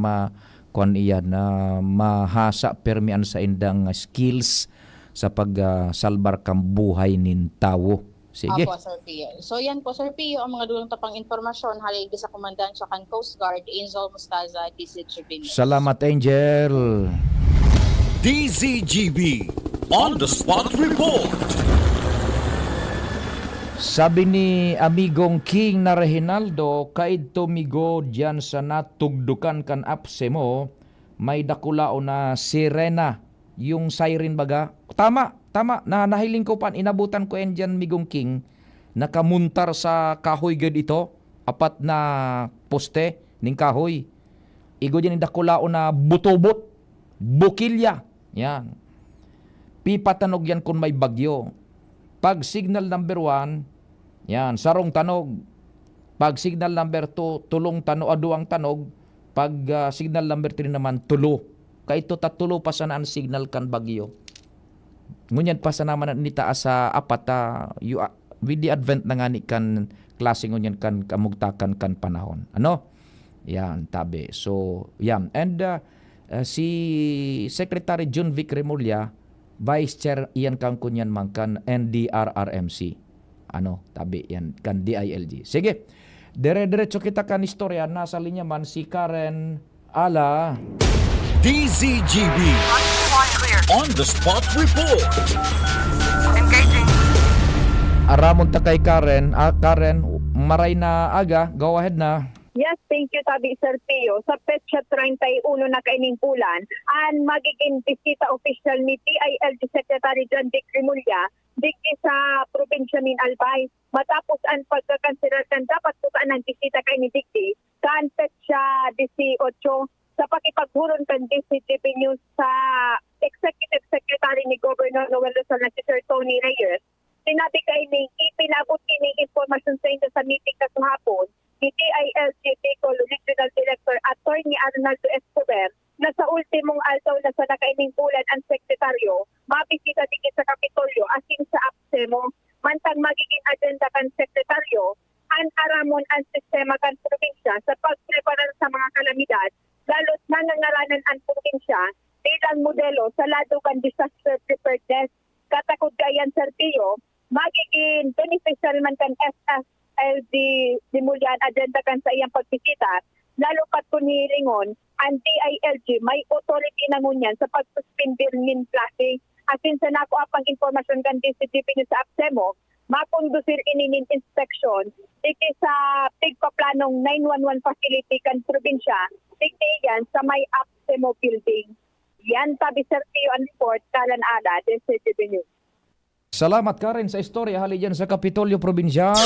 mahasa permian sa indang skills sa pagsalbar kang buhay nin tao. Sige. Opo, Sir Pio. So yan po, Sir Pio, ang mga dulong tapang informasyon haligi sa Komandansya kan Coast Guard, Angel Mustaza, DZGB. Salamat, Angel. DZGB On The Spot Report. Sabi ni amigong King na Reginaldo, kaid tumigo dyan sa natugdukan kan apse mo, may dakulao na sirena, yung siren baga. Tama, na nahiling ko pan, inabutan ko yan dyan, migong King, nakamuntar sa kahoy gad ito, apat na poste ning kahoy. Igo dyan yung dakulao na butobot, bukilya, yan. Pipatanog yan kung may bagyo. Pag signal number 1, yan, sarong tanog. Pag signal number 2, tulong tanog, aduang tanog. Pag signal number 3 naman, tulo. Kaito tatulo pa sana ang signal kan bagyo. Ngunyan pa sana naman nitaas sa apat, with the advent na nga ni kan klase ngunyan kan kamugtakan kan panahon. Ano? Yan, tabi. So, yan. And si Secretary John Vic Remulla, Vice Chair iyan kang kunyan man kan NDRRMC. Tabi yan kan DILG. Sige. Dire-diretso kita kan istorya. Nasa linya man si Karen Ala. DZGB On the Spot Report. Aramon ta kay Karen. Karen, maray na aga. Go ahead na. Yes, thank you, Tabi Sir Pio. Sa petsa 31 na kaining bulan, ang magiging bisita official ni DILG Secretary John Dick Rimulya diki sa probinsya min Albay. Matapos ang pagkakansirar kan dapat putaan ng bisita kay ni Dicky, kan petsa 18 sa pakipaghuron kan DCTV News sa Executive Secretary ni Governor Noel Lozon na si Sir Tony Reyes. Sinabi kay ni ipinabot kining informasyon sa inyo sa meeting kahapon ni DILG Bicol Regional Director Attorney Arnaldo Escobar na sa ultimong aldaw na sa nakaining bulan ang sekretaryo mabisita din sa Kapitolyo asin sa APSEMO mantang magiging agenda kan sekretaryo ang aramon ang sistema kan probinsya sa pagpreparar sa mga kalamidad lalo't nangangaranan ang probinsya bilang modelo sa lado kan disaster preparedness. Katakod gayan Sir Pio, magiging beneficial man kan SSLD Dimulyan agenda kan sa iyang pagbisita, lalo pat kung hilingon, ang DILG may authority na ngunyan sa pagsuspindir min klase. Asin sa nako apang informasyon kan DCTV ni sa APSEMO, makondusir ininin inspection diki sa pigpaplanong 911 facility kan probinsya, diki yan sa may APSEMO building. Yan Tabi Sir Pio ang report, Karan Ada, DCTV News. Salamat Karen sa istorya hali dyan sa Kapitolyo Provincial.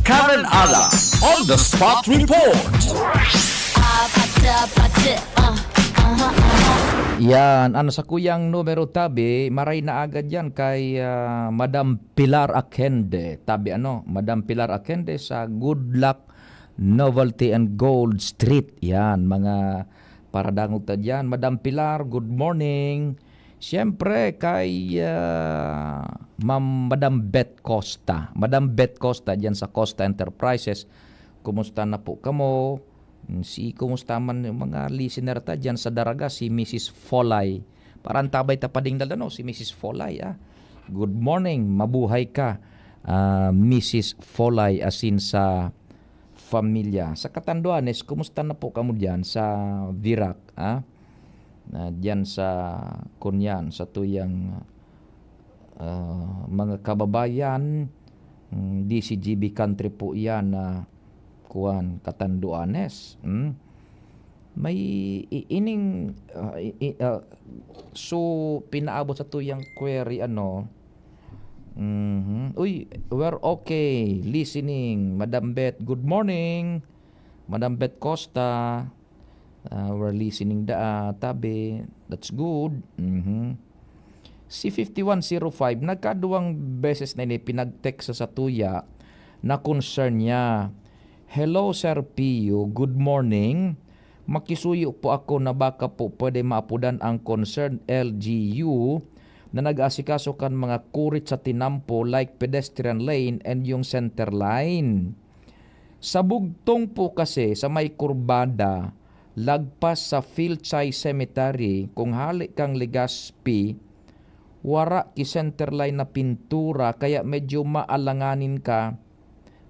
Karen Ala On the Spot Report. Yan, sa kuyang numero Tabi, maray na agad yan kay Madam Pilar Akende. Tabi Madam Pilar Akende sa Good Luck Novelty and Gold Street. Yan, mga paradangog ta dyan. Madam Pilar, good morning. Siyempre kay Madam Beth Costa. Madam Beth Costa dyan sa Costa Enterprises. Kumusta na po kamo? Kumusta man yung mga listener ta dyan sa Daraga, si Mrs. Folay. Parang tabay tapading dala si Mrs. Folay. Good morning, mabuhay ka. Mrs. Folay asin sa familia. Sa Catanduanes, kumusta na po kamo dyan sa Virac? Diyan sa Kunyan, sa tuyang mga kababayan, DCGB country po yan na Catanduanes. May ining so pinaabot sa tuyang query Uy, we're okay listening. Madam Beth, good morning. Madam Beth Costa, we're listening Tabi. That's good. Si 5105, nagkaduwang beses na pinag-text sa tuya na concern niya. Hello Sir Pio, good morning. Makisuyo po ako na baka po pwede maapudan ang concerned LGU na nag-asikaso kan mga kurit sa tinampo like pedestrian lane and yung center line. Sa bugtong po kasi sa may kurbada, lagpas sa Philchay Cemetery, kung hali kang Legazpi, wara ki center line na pintura kaya medyo maalanganin ka.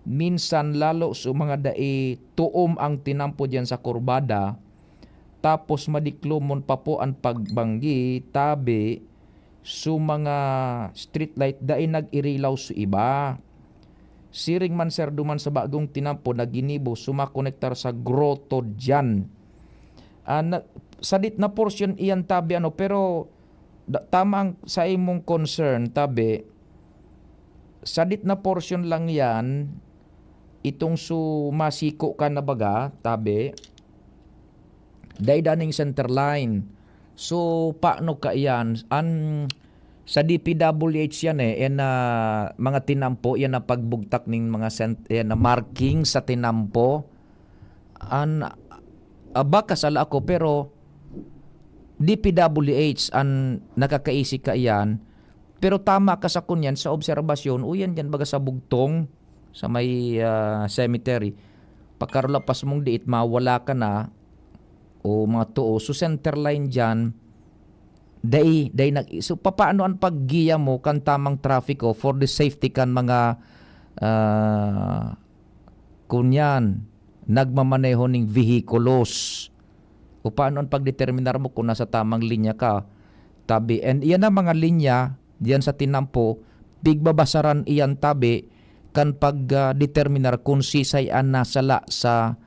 Minsan lalo sa mga dai tuom ang tinampo diyan sa kurbada, tapos madiklomon pa po ang pagbanggi Tabi sa mga street light dai nag-irilaw sa iba. Siring man sir duman sa bagong tinampo na ginibo sumakonektar sa grotto diyan. Sadit na portion iyan Tabi pero tamang sa imong concern Tabi, sadit na portion lang yan. Itong masiko ka na baga, Tabi, daydaning center line. So, paano ka yan? Sa DPWH yan mga tinampo, yan na pagbugtak ng mga yan na marking sa tinampo. Baka sala ako, pero DPWH nakakaisi ka yan. Pero tama ka sa kunyan, sa obserbasyon, yan dyan baga sa bugtong, sa may cemetery, pagkarulapas mong diit, mawala ka na o mga tuo. So center line dyan, So paano ang paggiya mo kan tamang traffic for the safety kan mga kunyan nagmamaneho ning vehikulos. O paano ang pagdeterminar mo kung nasa tamang linya ka? Tabi. And iyan ang mga linya diyan sa tinampo, bigbabasaran iyan tabi kan pagdeterminar kung sisay an nasala sa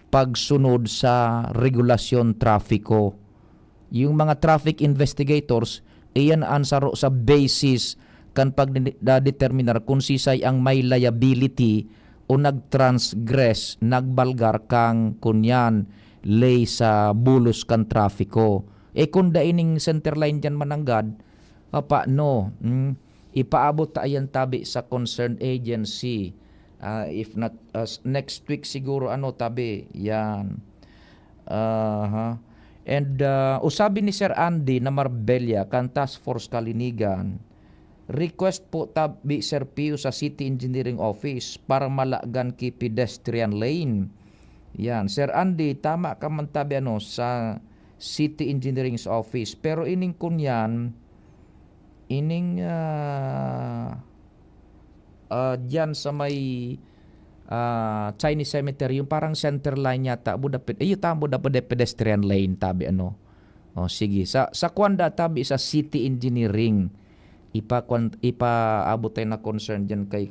pagsunod sa regulasyon trafiko. Yung mga traffic investigators, iyan ang saro sa basis kan pagdeterminar kung sisay ang may liability o nagtransgress, nagbalgar kang kunyan lay sa bulos kan trafiko. Kung daining centerline dyan mananggad, paano? Ipaabot tayan tabi sa concerned agency. If not, next week siguro tabi, yan. And usabi ni Sir Andy na Marbella kan Task Force Kalinigan, request po tabi Sir Pio sa City Engineering Office para malagan ki pedestrian lane. Yan, Sir Andy, tama ka man tabi sa City Engineering Office. Pero ining kunyan, dyan sa may Chinese Cemetery, yung parang center line yata, tamo da pedestrian lane tabi sige, sa kwanda tabi sa City Engineering, ipaabot tayo na concern dyan kay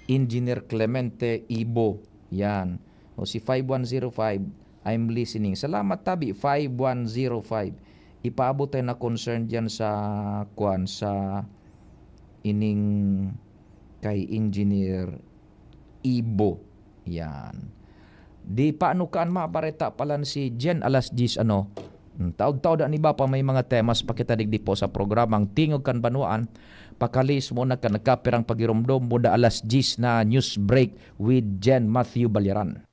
Engineer Clemente Ibo. Yan, si 5105, I'm listening. Salamat tabi 5105. Ipaabot tayo na concern dyan sa ining kay Engineer Ibo. Yan. Di paano kaan mapareta palan si Jen alas 10 taod-taod ni ba pa may mga temas pakitadigdi po sa programang Tingog kan Banwaan. Pakalis mo na ka nagkapirang pagirumdom mo da alas 10 na news break with Jen Matthew Balyaran.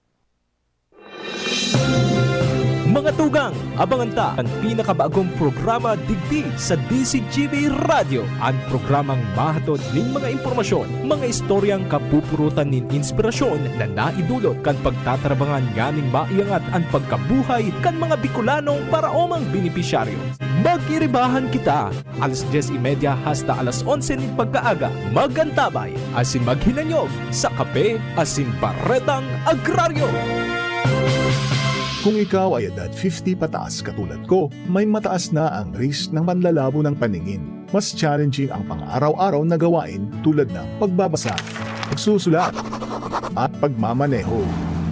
Mga tugang, abangan ta ang pinakabagong programa digdi sa DCGB Radio. Ang programang mahatod ning mga impormasyon, mga istoryang kapupurutan nin inspirasyon na naidulot kan pagtatrabangan ganing maiangat ang pagkabuhay kan mga Bicolanong paraomang benepisyaryo. Magiribahan kita alas 10:30 hasta alas 11 ning pagkaaga. Magantabay asin maghinanyog sa kape asin paretang agraryo. Kung ikaw ay edad 50 pataas katulad ko, may mataas na ang risk ng panlalabo ng paningin. Mas challenging ang pang-araw-araw na gawain tulad ng pagbabasa, pagsusulat, at pagmamaneho.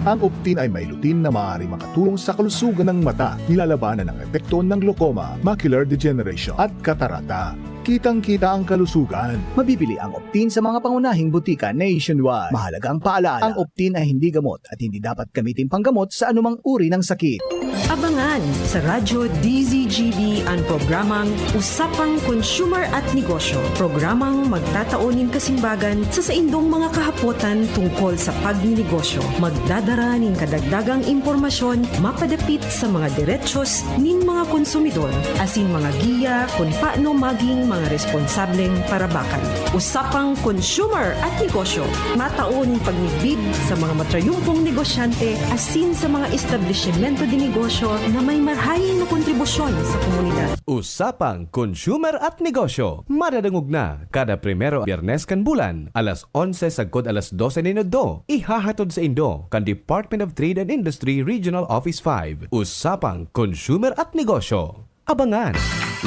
Ang Optin ay may lutin na maaari makatulong sa kalusugan ng mata, nilalabanan ng epekto ng glaucoma, macular degeneration at katarata. Kitang-kita ang kalusugan. Mabibili ang Optin sa mga pangunahing butika nationwide. Mahalagang paalala, ang Optin ay hindi gamot at hindi dapat gamitin panggamot sa anumang uri ng sakit. Abangan sa Radyo DZGB ang programang Usapang Consumer at Negosyo. Programang magtataunin kasimbagan sa saindong mga kahapotan tungkol sa pagninegosyo. Magdadara nin kadagdagang impormasyon mapadapit sa mga diretsyon nin mga konsumidor asin mga giya kung paano maging mga responsableng parabakan. Usapang Consumer at Negosyo. Mataon pagnigbid sa mga matrayumpong negosyante asin sa mga establishmento de negosyo na may marhayin na kontribusyon sa komunidad. Usapang Consumer at Negosyo. Madadangog na kada primero Biyernes kan bulan, alas 11 sagkod alas 12 ninodo. Ihahatod sa Indo kan Department of Trade and Industry Regional Office 5. Usapang Consumer at Negosyo. Abangan!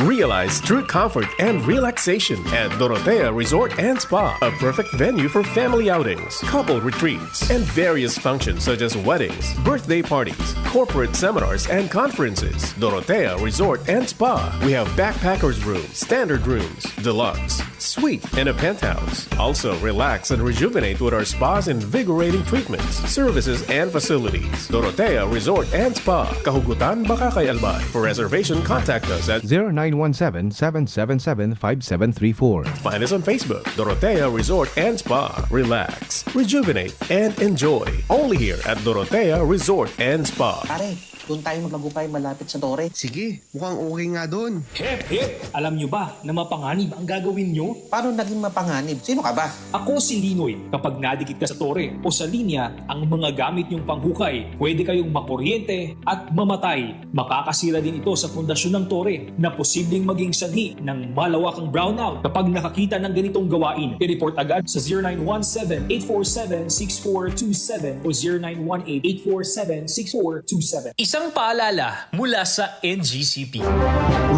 Realize true comfort and relaxation at Dorotea Resort and Spa, a perfect venue for family outings, couple retreats, and various functions such as weddings, birthday parties, corporate seminars, and conferences. Dorotea Resort and Spa. We have backpackers rooms, standard rooms, deluxe, suite, and a penthouse. Also, relax and rejuvenate with our spa's invigorating treatments, services, and facilities. Dorotea Resort and Spa, Kahugutan, Bakakay, Albay. For reservation, contact us at 0917-777-5734. Find us on Facebook, Dorotea Resort and Spa. Relax, rejuvenate, and enjoy. Only here at Dorotea Resort and Spa. Pare, Doon tayo magagupay malapit sa tore. Sige, mukhang okay nga doon. Hep, hep! Alam nyo ba na mapanganib ang gagawin nyo? Paano naging mapanganib? Sino ka ba? Ako si Linoy. Kapag nadikit ka sa tore o sa linya, ang mga gamit nyong panghukay, pwede kayong makuryente at mamatay. Makakasira din ito sa pundasyon ng tore na posibleng maging sanhi ng malawakang brownout. Kapag nakakita ng ganitong gawain, i-report agad sa 0917-847-6427 o 0918-847-6427. Isang paalala mula sa NGCP.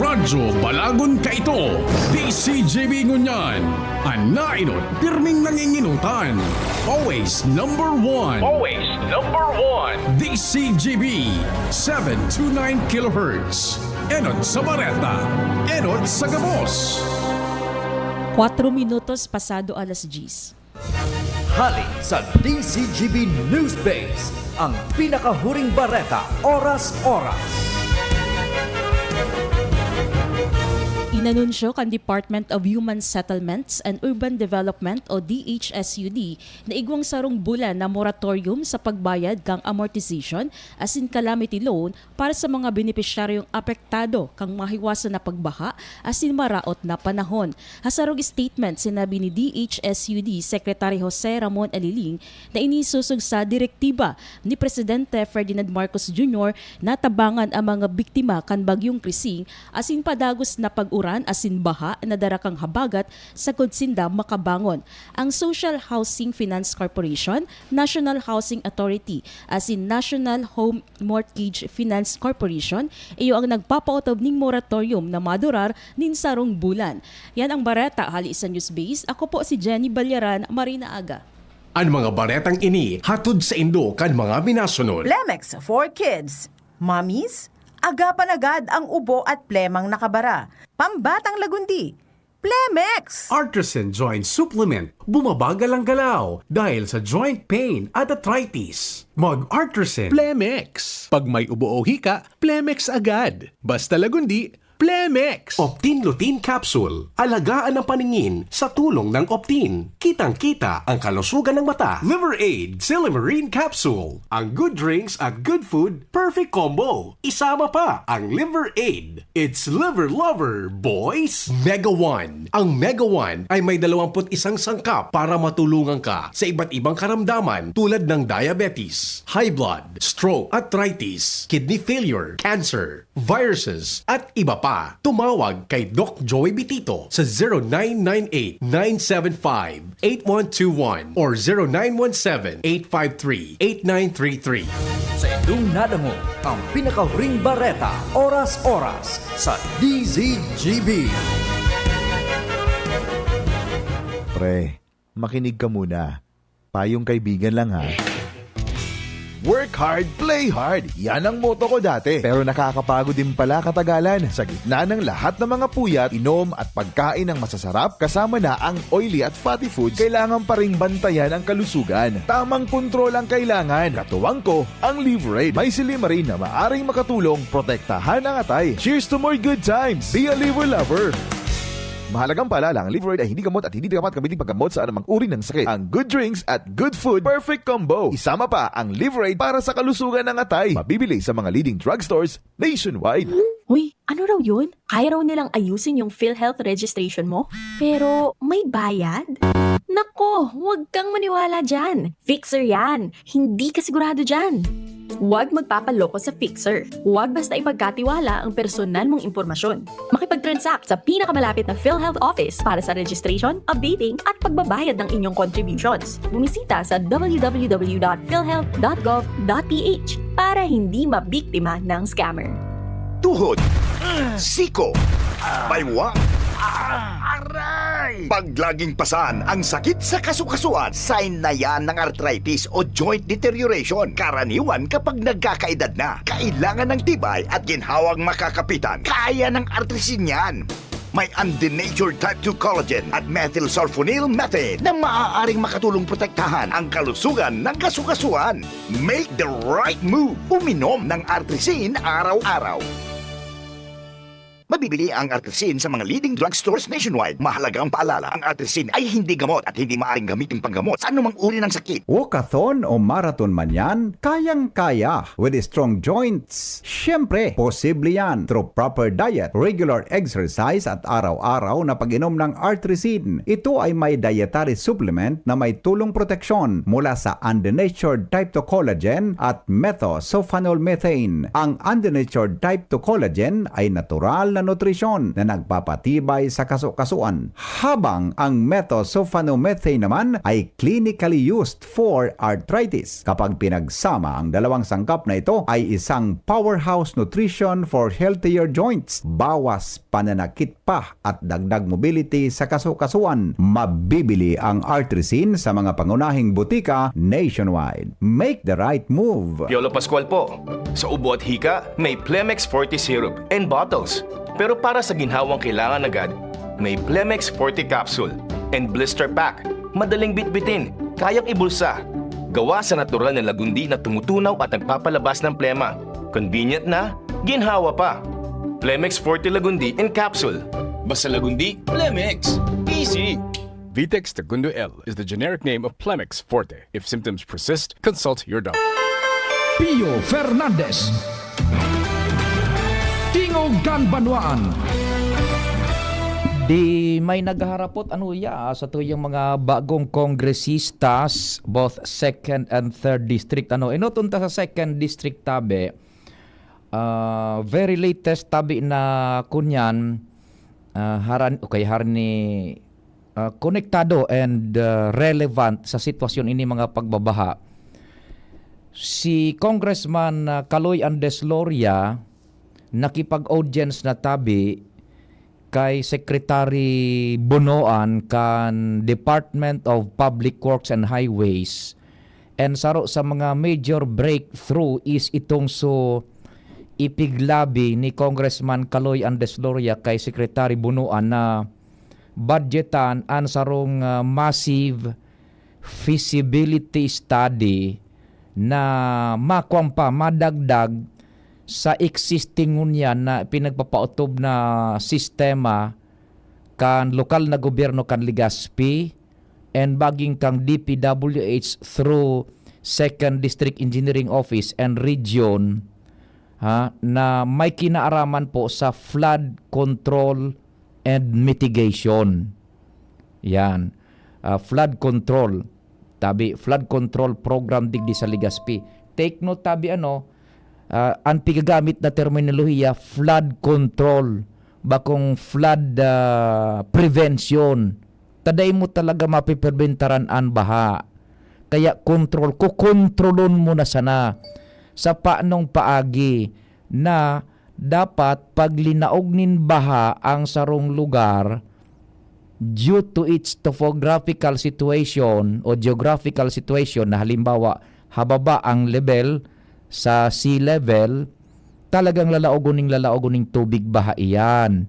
Radyo Balagon Kaito, DCGB Ngunyan, Anainot, pirming nanginginutan. Always number one. Always number one. DCGB, 729 kHz. Enot sa Bareta, Enot sa Gabos. 4 minutos pasado alas 10. Hali sa DCGB News Base, ang pinakahuring bareta, oras-oras. Inanunsyo kan Department of Human Settlements and Urban Development o DHSUD na igwang sarong bulan na moratorium sa pagbayad kang amortization as in calamity loan para sa mga benepisyaryong apektado kang mahiwasan na pagbaha as in maraot na panahon. Hasarong statement sinabi ni DHSUD Secretary Jose Ramon Aliling na inisusog sa direktiba ni Presidente Ferdinand Marcos Jr. na tabangan ang mga biktima kan bagyong Krising as in padagos na pag-uran asin baha na darakang habagat sa Kudsinda makabangon. Ang Social Housing Finance Corporation, National Housing Authority asin National Home Mortgage Finance Corporation iyo ang nagpapautob ning moratorium na madurar nin sarong bulan. Yan ang bareta hali sa News Base. Ako po si Jenny Balyaran, Marina Aga. Ang mga baretang ini hatod sa Indo kan mga binasunod. Plemex for Kids. Mommies, agapan agad ang ubo at plemang nakabara. Pambatang lagundi. Plemex! Artisan Joint Supplement. Bumabagal ang galaw dahil sa joint pain at arthritis. Mag-Artisan Plemex. Pag may ubo o hika, Plemex agad. Basta lagundi, Plemex. Optin Lutein Capsule. Alagaan ang paningin sa tulong ng Optin. Kitang-kita ang kalusugan ng mata. Liver Aid Silimarine Capsule. Ang good drinks at good food, perfect combo. Isama pa ang Liver Aid. It's liver lover, boys! Mega One. Ang Mega One ay may 21 sangkap para matulungan ka sa iba't ibang karamdaman tulad ng diabetes, high blood, stroke, arthritis, kidney failure, cancer, viruses, at iba pa. Tumawag kay Doc Joey Bitito sa 0998-975-8121 or 0917-853-8933. Sa Indong Nadango, ang pinakahuring bareta, oras-oras sa DZGB. Pre, makinig ka muna. Payong kaibigan lang ha. Work hard, play hard. Yan ang motto ko dati. Pero nakakapagod din pala katagalan. Sa gitna ng lahat ng mga puyat, inom at pagkain ng masasarap, kasama na ang oily at fatty foods, kailangan pa ring bantayan ang kalusugan. Tamang kontrol ang kailangan. Katuwang ko, ang Liver Aid. May silimarin na maaring makatulong, protektahan ang atay. Cheers to more good times. Be a liver lover. Mahalagang paalala, ang Liver Aid ay hindi gamot at hindi dapat gamitin paggamot sa anumang uri ng sakit. Ang good drinks at good food, perfect combo. Isama pa ang Liver Aid para sa kalusugan ng atay. Mabibili sa mga leading drugstores nationwide. Uy, ano raw yun? Kaya raw nilang ayusin yung PhilHealth registration mo? Pero may bayad? Nako, huwag kang maniwala dyan. Fixer yan. Hindi ka sigurado dyan. Huwag magpapaloko sa Fixer. Huwag basta ipagkatiwala ang personal mong impormasyon. Makipag-transact sa pinakamalapit na PhilHealth office para sa registration, updating at pagbabayad ng inyong contributions. Bumisita sa www.philhealth.gov.ph para hindi mabiktima ng scammer. Tuhod, siko, baywa, aray! Pag laging pasan ang sakit sa kasukasuan, sign na yan ng arthritis o joint deterioration. Karaniwan kapag nagkakaedad na, kailangan ng tibay at ginhawang makakapitan. Kaya ng artrisin yan. May undenatured type 2 collagen at methylsulfonyl methane na maaaring makatulong protektahan ang kalusugan ng kasukasuan. Make the right move. Uminom ng artrisin araw-araw. Mabibili ang Artesin sa mga leading drugstores nationwide. Mahalagang paalala, ang Artesin ay hindi gamot at hindi maaaring gamitin panggamot sa anumang uri ng sakit. Walkathon o marathon man yan, kayang-kaya with strong joints. Siyempre, posible yan through proper diet, regular exercise at araw-araw na pag-inom ng Artesin. Ito ay may dietary supplement na may tulong proteksyon mula sa undenatured type 2 collagen at methylsulfonylmethane. Ang undenatured type 2 collagen ay natural na nutrisyon na nagpapatibay sa kaso-kasuan, habang ang methylsulfonylmethane naman ay clinically used for arthritis. Kapag pinagsama ang dalawang sangkap na ito ay isang powerhouse nutrition for healthier joints, bawas pananakit pa at dagdag mobility sa kaso-kasuan. Mabibili ang Artesin sa mga pangunahing butika nationwide. Make the right move. Piolo Pascual po. Sa ubo at hika, may Plemex Forte Syrup and bottles. Pero para sa ginhawang kailangan agad, may Plemex Forte Capsule and Blister Pack. Madaling bitbitin, kayang ibulsa. Gawa sa natural na lagundi na tumutunaw at nagpapalabas ng plema. Convenient na, ginhawa pa. Plemex Forte Lagundi in Capsule. Basta lagundi, Plemex. Easy! Vitex Segundo L is the generic name of Plemex Forte. If symptoms persist, consult your doctor. Pio Fernandez. Tingog Ganbanwaan. Di may nagharapot sa tuyang mga bagong kongresistas, both 2nd and 3rd district. Inotunta sa 2nd district tabi, very latest tabi na kunyan, harni konektado and relevant sa sitwasyon ini mga pagbabaha. Si Congressman Kaloy Andesloria nakipag-audience na tabi kay Secretary Bunoan kan Department of Public Works and Highways, and saro sa mga major breakthrough is itong ipiglabi ni Congressman Kaloy Andesloria kay Secretary Bunoan na budgetan ang sarong massive feasibility study na makuang pa madagdag sa existing ngunyan na pinagpapautob na sistema kan lokal na gobyerno kan Legazpi and baging kang DPWH through 2nd District Engineering Office and Region na may kinaaraman po sa flood control and mitigation. Yan. Flood control. Tabi, flood control program digdi sa Legazpi. Take note tabi ang pigagamit na terminolohiya, flood control. Bakong flood prevention. Taday mo talaga mapiperbentaran ang baha. Kaya control, kukontrolon mo na sana sa paanong paagi na dapat paglinaog nin baha ang sarong lugar due to its topographical situation o geographical situation na halimbawa hababa ang level sa sea level, talagang lalaoguning tubig baha iyan.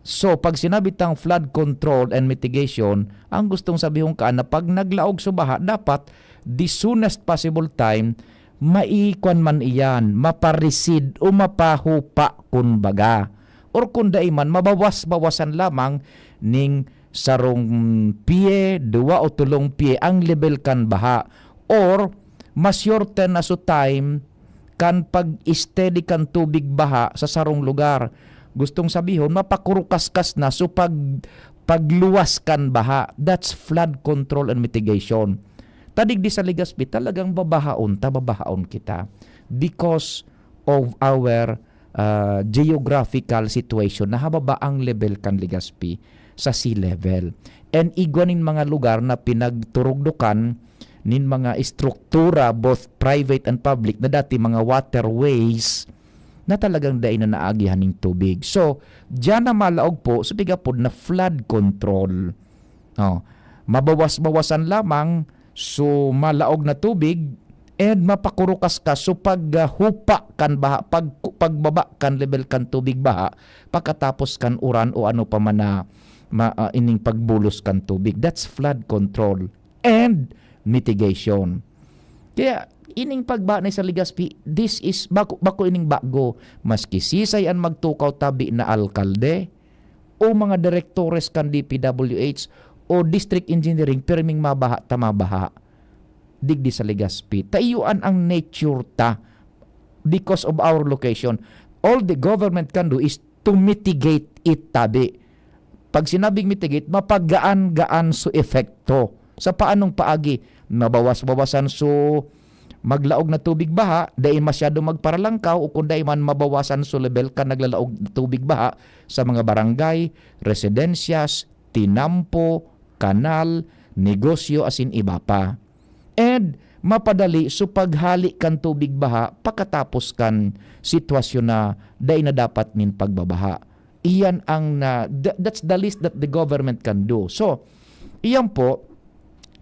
So, pag sinabi tang flood control and mitigation, ang gustong sabihin ka na pag naglaog sa baha, dapat the soonest possible time, maikwan man iyan, maparisid o mapahupa kumbaga. Or kung daiman, mabawas-bawasan lamang ning sarong piye, 2 o 3 piye ang level kan baha. Or, masyurten na so time kan pag-steady kan tubig baha sa sarong lugar. Gustong sabihin, mapakurukaskas na so pagluwas kan baha. That's flood control and mitigation. Tadigdi sa Legazpi, talagang babahaon kita because of our geographical situation na hababa ang level kan Legazpi sa sea level. And igwanin mga lugar na pinagturugdukan nin mga istruktura, both private and public, na dati mga waterways na talagang dahil na naagihan ng tubig. So, dyan na malaog po, so bigapod na flood control. Mabawas-bawasan lamang, so malaog na tubig, and mapakurukas ka, so paghupa kan baha, pagbaba kan level kan tubig baha, pagkatapos kan uran o ano pa man na ining pagbulos kan tubig. That's flood control and mitigation. Kaya ining pagba sa Legazpi, this is bako ining bago. Maski sisay ang magtukaw tabi na alkalde o mga direktores kan DPWH o district engineering perming mabaha tamabaha digdi sa Legazpi. Tayuan ang nature ta because of our location. All the government can do is to mitigate it tabi. Pag sinabing mitigate, mapagaan-gaan so efekto. Sa paanong paagi? Mabawas-bawasan so maglaog na tubig baha, dahil masyado magparalangkaw o kung dahil man mabawasan so level ka naglalaog na tubig baha sa mga barangay, residensyas, tinampo, kanal, negosyo asin iba pa. And mapadali so paghali kan tubig baha pagkatapos kan sitwasyon na dahil na dapat nin pagbabaha. Iyan ang that's the least that the government can do. So, iyan po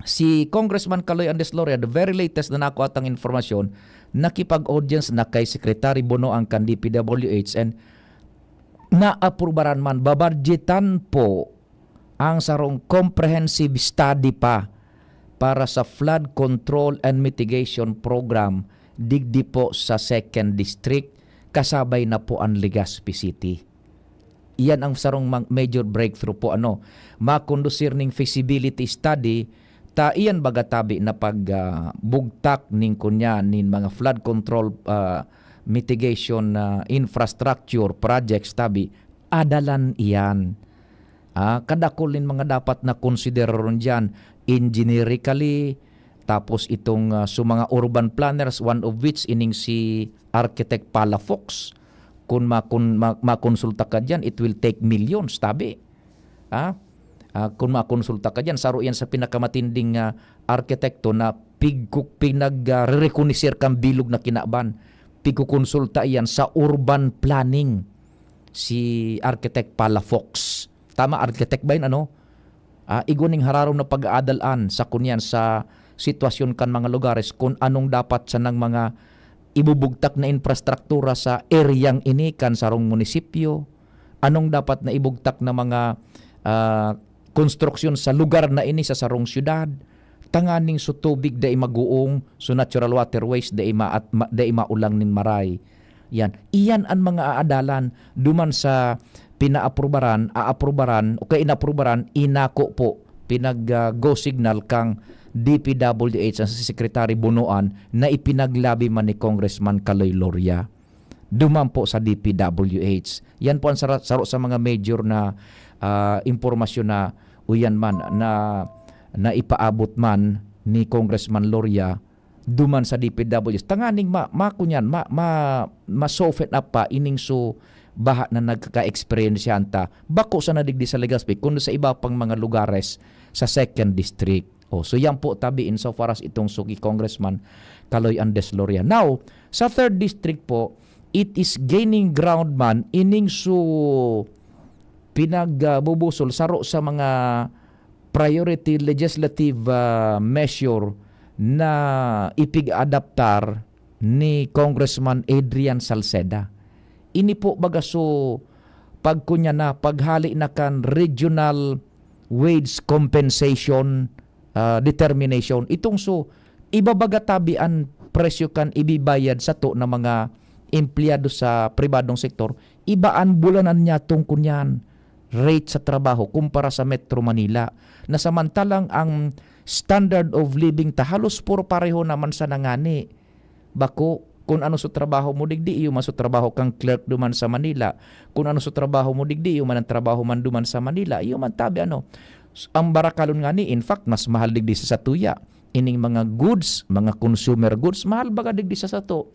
si Congressman Kaloy Andes Loria, the very latest na nakuha atang informasyon, nakipag-audience na kay Secretary Bono ang kan DPWH and naaprubaran man, babadgetan po ang sarong comprehensive study pa para sa flood control and mitigation program digdi po sa 2nd District, kasabay na po ang Legazpi City. Iyan ang sarong major breakthrough po, makondusir ning feasibility study ta iyan bagatabi na pagbugtak ning kunya nin mga flood control mitigation infrastructure projects tabi adalan iyan. Kadakol nin mga dapat na konsideron diyan engineerically, tapos itong mga urban planners, one of which ining si Architect Palafox. Kung makonsulta ka dyan, it will take millions tabi. Kung makonsulta ka dyan, saro yan sa pinakamatinding arkitekto na pinag-rekonisir kang bilog na kinaban. Pigkukonsulta yan sa urban planning si Architect Palafox. Tama, architect ba yun, iguning hararaw na pag-aadalan sa kunyan sa sitwasyon kan mga lugares kung anong dapat sa ng mga ibubugtak na infrastruktura sa eryang ini kan sarong munisipyo, anong dapat na ibugtak na mga konstruksyon sa lugar na ini sa sarong syudad, tanganing so tubig da maguong, so natural waterways da maulang nin maray. Iyan ang mga aadalan duman sa aaprobaran o kay inaprubaran inako po pinag-go signal kang DPWH sa Secretary Bonoan na ipinaglabi man ni Congressman Kaloy Loria. Duman po sa DPWH. Yan po ang saro sa mga major na impormasyon na uyan man na ipaabot man ni Congressman Loria duman sa DPWH. Tanganing makunyan ma-soften up pa ining so baha na nagka-experiensyanta bako sa nadigdi sa Legazpi kundi sa iba pang mga lugares sa 2nd District. So yan po tabi insofar as itong suki Congressman Kaloy Andes Loria. Now, sa 3rd District po, it is gaining ground man ining so pinagbubusol saro sa mga priority legislative measure na ipig-adaptar ni Congressman Adrian Salceda. Ini po baga so pagkunya na paghali na kan regional wage compensation determination itong so ibabaga tabi ang presyo kan ibibayad sa to na mga empleyado sa pribadong sektor, ibaan bulanan niya tong kunyan rate sa trabaho kumpara sa Metro Manila na samantalang ang standard of living ta halos puro pareho naman sa nangani. Bako kung ano sa trabaho mo digdi iyo man sa trabaho kang clerk duman sa Manila, kung ano sa trabaho mo digdi iyo man ang trabaho man duman sa Manila, iyo man tabi ang barakalon nga ni in fact mas mahal digdi sa Satuya. Ining mga goods, mga consumer goods mahal baga digdi sa Sato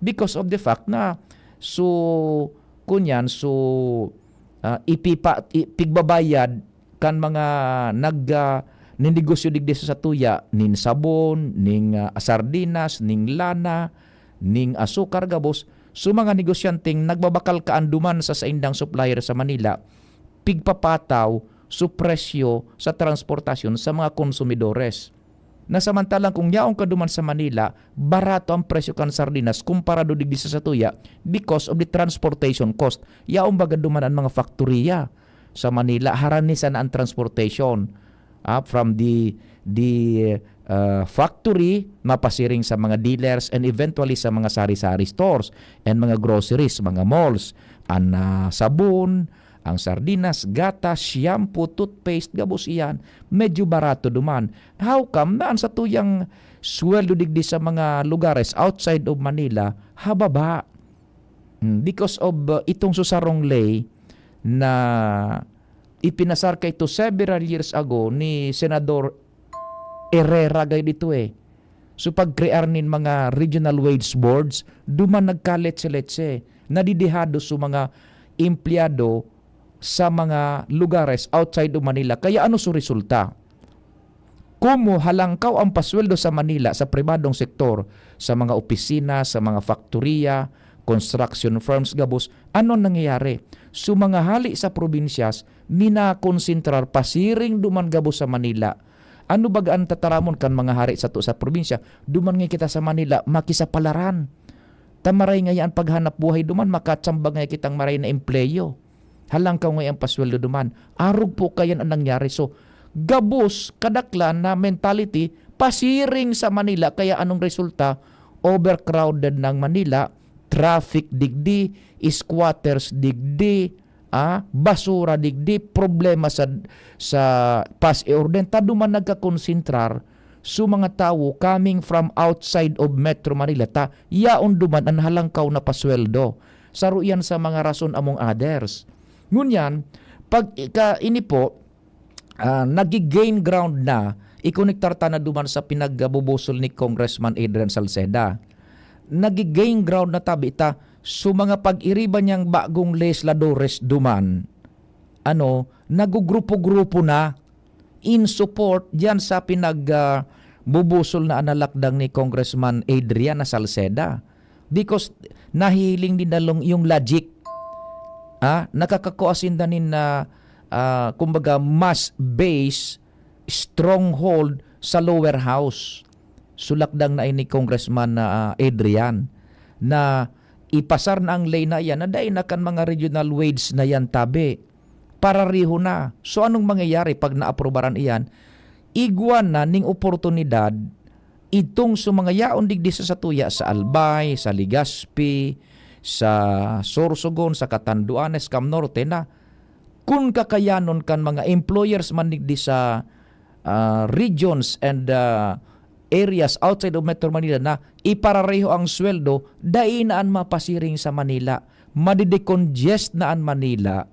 because of the fact na so kunyan so pigbabayad kan mga ninegosyo digdi sa Satuya nin sabon, ning sardinas, ning lana, ning asukar gabos, so mga negosyanteng nagbabakal kaan duman sa indang supplier sa Manila, pigpapataw so presyo sa transportasyon sa mga konsumidores. Na samantalang kung yaong ka duman sa Manila, barato ang presyo kan sardinas kumpara do digdi sa Satuya because of the transportation cost. Yaong baga duman ang mga faktoriya sa Manila, haranisan ang transportation from the factory, mapasiring sa mga dealers, and eventually sa mga sari-sari stores and mga groceries, mga malls. Ang sabon, ang sardinas, gatas, shampoo, toothpaste, gabos iyan, medyo barato duman. How come naan sa tuyang sweldo digdi sa mga lugares outside of Manila, hababa? Because of itong susarong lay na ipinasar kay ito several years ago ni Senador Herrera gay dito So pag-crear nin mga regional wage boards, duman nagkaletse-letse, nadidihado sa mga empleyado sa mga lugares outside of Manila. Kaya ano su resulta? Kumo halangkaw ang pasweldo sa Manila sa pribadong sektor, sa mga opisina, sa mga faktoriya, construction firms gabos, ano nangyayari? So mga hali sa probinsyas, minakonsentrar pasiring duman gabos sa Manila. Ano bagaan tataramon kan mga hari sa probinsya? Duman nga kita sa Manila, makisapalaran. Tamaray nga yan paghanap buhay duman, makatsambag nga kitang maray na empleyo. Halang ka nga yung pasweldo duman. Arog po kayan ang nangyari. So, gabos, kadaklan na mentality, pasiring sa Manila. Kaya anong resulta? Overcrowded ng Manila, traffic digdi, squatters digdi, basura digdi, problema sa pass e orden. Taduman nagkakonsentrar so mga tao coming from outside of Metro Manila ta yaon duman ang halangkaw na pasweldo. Saro yan sa mga rason among others. Ngunyan, pag ini po nagi-gain ground na ikonektar ta na duman sa pinagbubusol ni Congressman Adrian Salceda. Nagi-gain ground na tabi ta so mga pag-iriba niyang bagong legisladores duman, nagugrupo-grupo na in support diyan sa pinagbubusol na analakdang ni Congressman Adrian Salceda. Because nahiling din dalong yung logic. Nakakakuasin na nin na kumbaga mass base stronghold sa lower house. Sulakdang na ni Congressman Adrian na ipasar na ang lay na yan na dahil na kan mga regional wage na yan tabi. Para riho na. So anong mangyayari pag naaprobaran iyan? Iguan na ning oportunidad itong mga yaon digdi sa Satuya, sa Albay, sa Legazpi, sa Sorsogon, sa Catanduanes, Cam Norte na kung kakayanon kan mga employers man digdi sa regions and areas outside of Metro Manila na iparareho ang sweldo, dainaan mapasiring sa Manila, madidecongest naan Manila,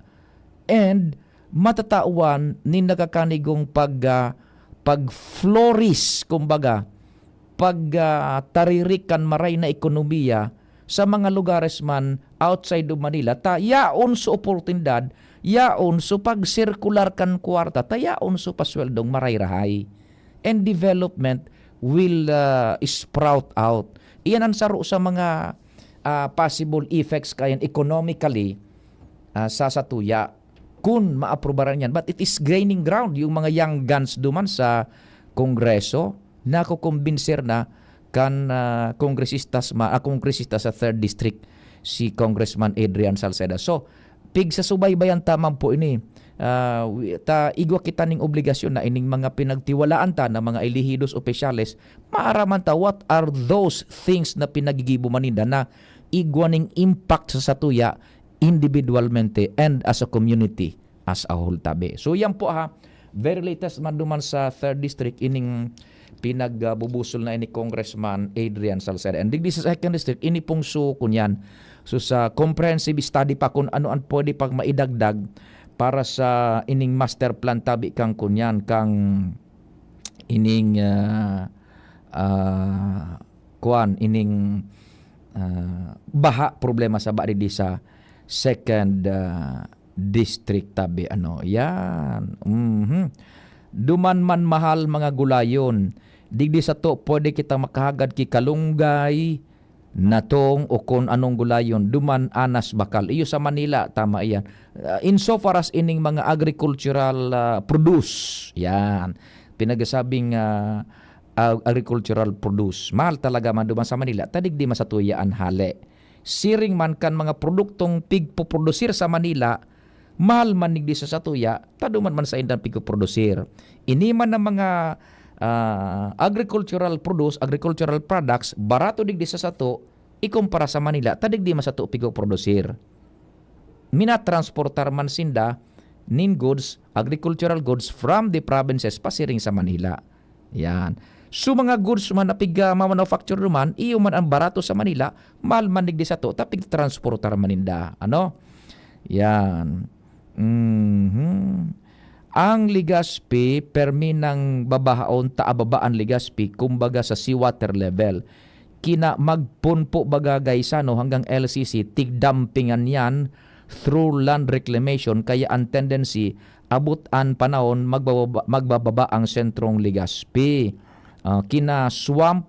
and matatawan ni nakakanigong pag-flourish, kumbaga, pag-taririkan maray na ekonomiya sa mga lugares man outside of Manila, ta yaon sa oportunidad, yaon sa pag-circular kan kwarta, ta yaon sa pasweldong maray-rahay. And development will sprout out. Iyan ang saro sa mga possible effects kayan economically sa Satuya kung maaprobaran yan. But it is gaining ground. Yung mga young guns duman sa Kongreso, nakukumbinser na kan kongresista sa 3rd District si Congressman Adrian Salceda. So, pig sa subaybayan tamang po ini. Igwa kita ning obligasyon na ining mga pinagtiwalaan ta na mga elehidos opisyales, maaraman ta what are those things na pinagigibo maninda na igwa ning impact sa Satuya individualmente and as a community as a whole tabi. So yan po very latest man duman sa 3rd District ining pinagbubusol na ini Congressman Adrian Salceda. And digdi sa 2nd District ini pong kunyan. So sa comprehensive study pa kung ano ang pwede pag maidagdag para sa ining master plan tabi kang kunyan kang ining ining baha problema sa bari di sa 2nd District tabi yan. Duman man mahal mga gulayon, digdi sa to pwede kita makahagad ki kalunggay natong o kung anong gulayon, duman anas bakal. Iyo sa Manila, tama iyan. Insofar as ining mga agricultural produce, yan. Pinagasabing agricultural produce. Mahal talaga man duman sa Manila. Tadig di masatuyaan hale. Siring man kan mga produktong pigpoprodusir sa Manila, mahal man digdi sa Satuya, taduman man sa indan pigpoprodusir. Ini man ng mga agricultural products, barato digdi sa sato, ikumpara sa Manila, tadigdi masato pigo produsir. Minatransportar man sinda nin goods, agricultural goods from the provinces pasiring sa Manila. Yan. So mga goods man na piga manufacture man, iyo man ang barato sa Manila, mahal man digdi sa to, tapig transportar maninda. Ano? Yan. Ang Legazpi, permi ng babahaon taababaan Legazpi, kumbaga sa seawater level. Kina magpunpo baga guys hanggang LCC, tigdampingan yan through land reclamation, kaya ang tendency, abutan panahon, magbababa ang sentrong Legazpi. Kina swamp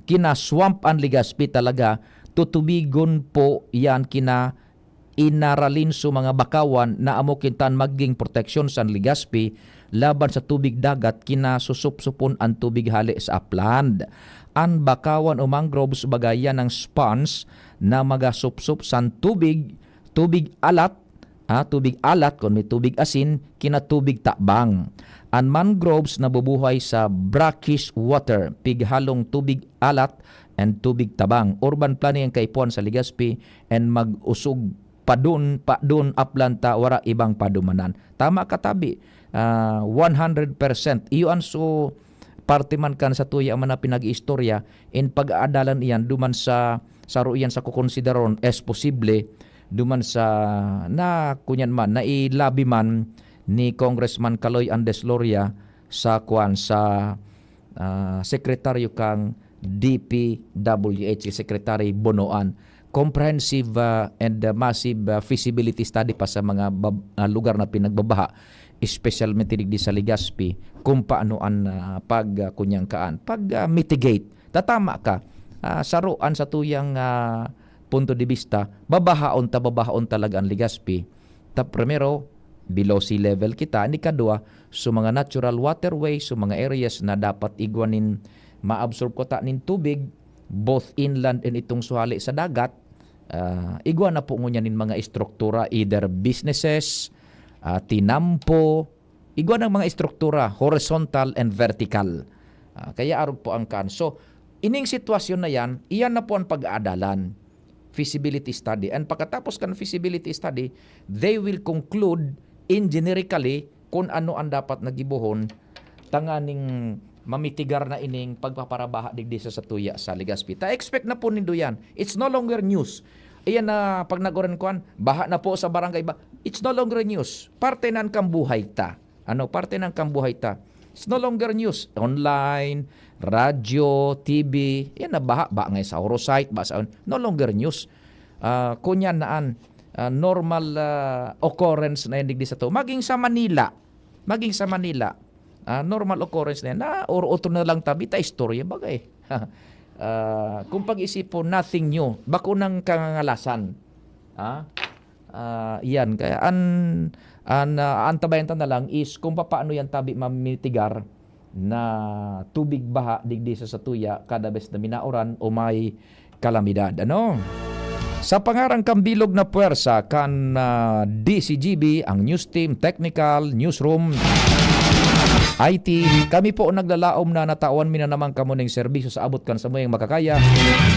kina swamp ang Legazpi talaga, tutubigon po yan kina inaralin sa mga bakawan na amukintan maging proteksyon sa Legazpi laban sa tubig dagat, kina susupsupon ang tubig hali sa upland. Ang bakawan o mangroves bagayan ng sponge na magasupsup sa tubig alat, tubig alat kung may tubig asin, kina tubig takbang. Ang mangroves na bubuhay sa brackish water, pighalong tubig alat and tubig tabang. Urban planning ang kaipuan sa Legazpi and mag-usog padun upland ta wara ibang padumanan. Tama katabi, 100%. Iyon so parte man kan sa tuya man na pinag-istorya in pag-aadalan iyan duman sa ruiyan sa kukonsideron es posible duman sa na kunyan man na ilabi man ni Congressman Caloy Andesloria sa sekretaryo kang DPWH, Secretary Bonoan. Comprehensive and massive feasibility study pa sa mga lugar na pinagbabaha, especially di sa Legazpi, kung paano ang pag-mitigate. Tatama ka, saruan sa tuyang punto de vista, babahaon talaga ang Legazpi. Primero, below sea level kita. Ni kadua, so mga natural waterways, so mga areas na dapat igwanin, maabsorb ko ta nin tubig, both inland and itong suhali sa dagat, igwan na po ngunyan nin mga istruktura, either businesses, tinampo, igwan ng mga istruktura, horizontal and vertical. Kaya arog po ang kan. So, ining sitwasyon na yan, iyan na po ang pag-aadalan, feasibility study. And pagkatapos kan feasibility study, they will conclude generically kung ano ang dapat nagibuhon tanganing mamitigar na ining pagpaparabaha digdi sa tuya sa Legazpi. Ta-expect na po nindo yan. It's no longer news. Iyan na pag nagoren kuan, baha na po sa barangay ba. It's no longer news. Parte ng kambuhay ta. Parte ng kambuhay ta. It's no longer news. Online, radyo, TV, yan na baha ngay sa Orosite, no longer news. Kunyan naan normal occurrence na yan digdi sa to. Maging sa Manila, normal occurrence na yan, or otro na lang tabi, ta istorya bagay. Kung pag-isipon, nothing new. Bakunang kangangalasan. Yan. Kaya ang tabayan na lang is kung paano yan tabi mamitigar na tubig baha digdi sa satuya kada bes na minauran o may kalamidad. Sa pangarang kambilog na puwersa kan DCGB, ang news team, technical, newsroom, IT, kami po naglalaom na natawan mi na naman kamo ning serbisyo sa abot kan sa moyang makakaya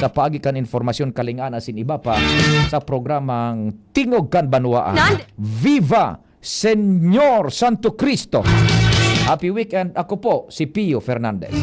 sa paagikan informasyon kalingaan asin iba pa sa programang Tingog kan Banwaan. Viva Señor Santo Cristo! Happy weekend. Ako po si Pio Fernandez.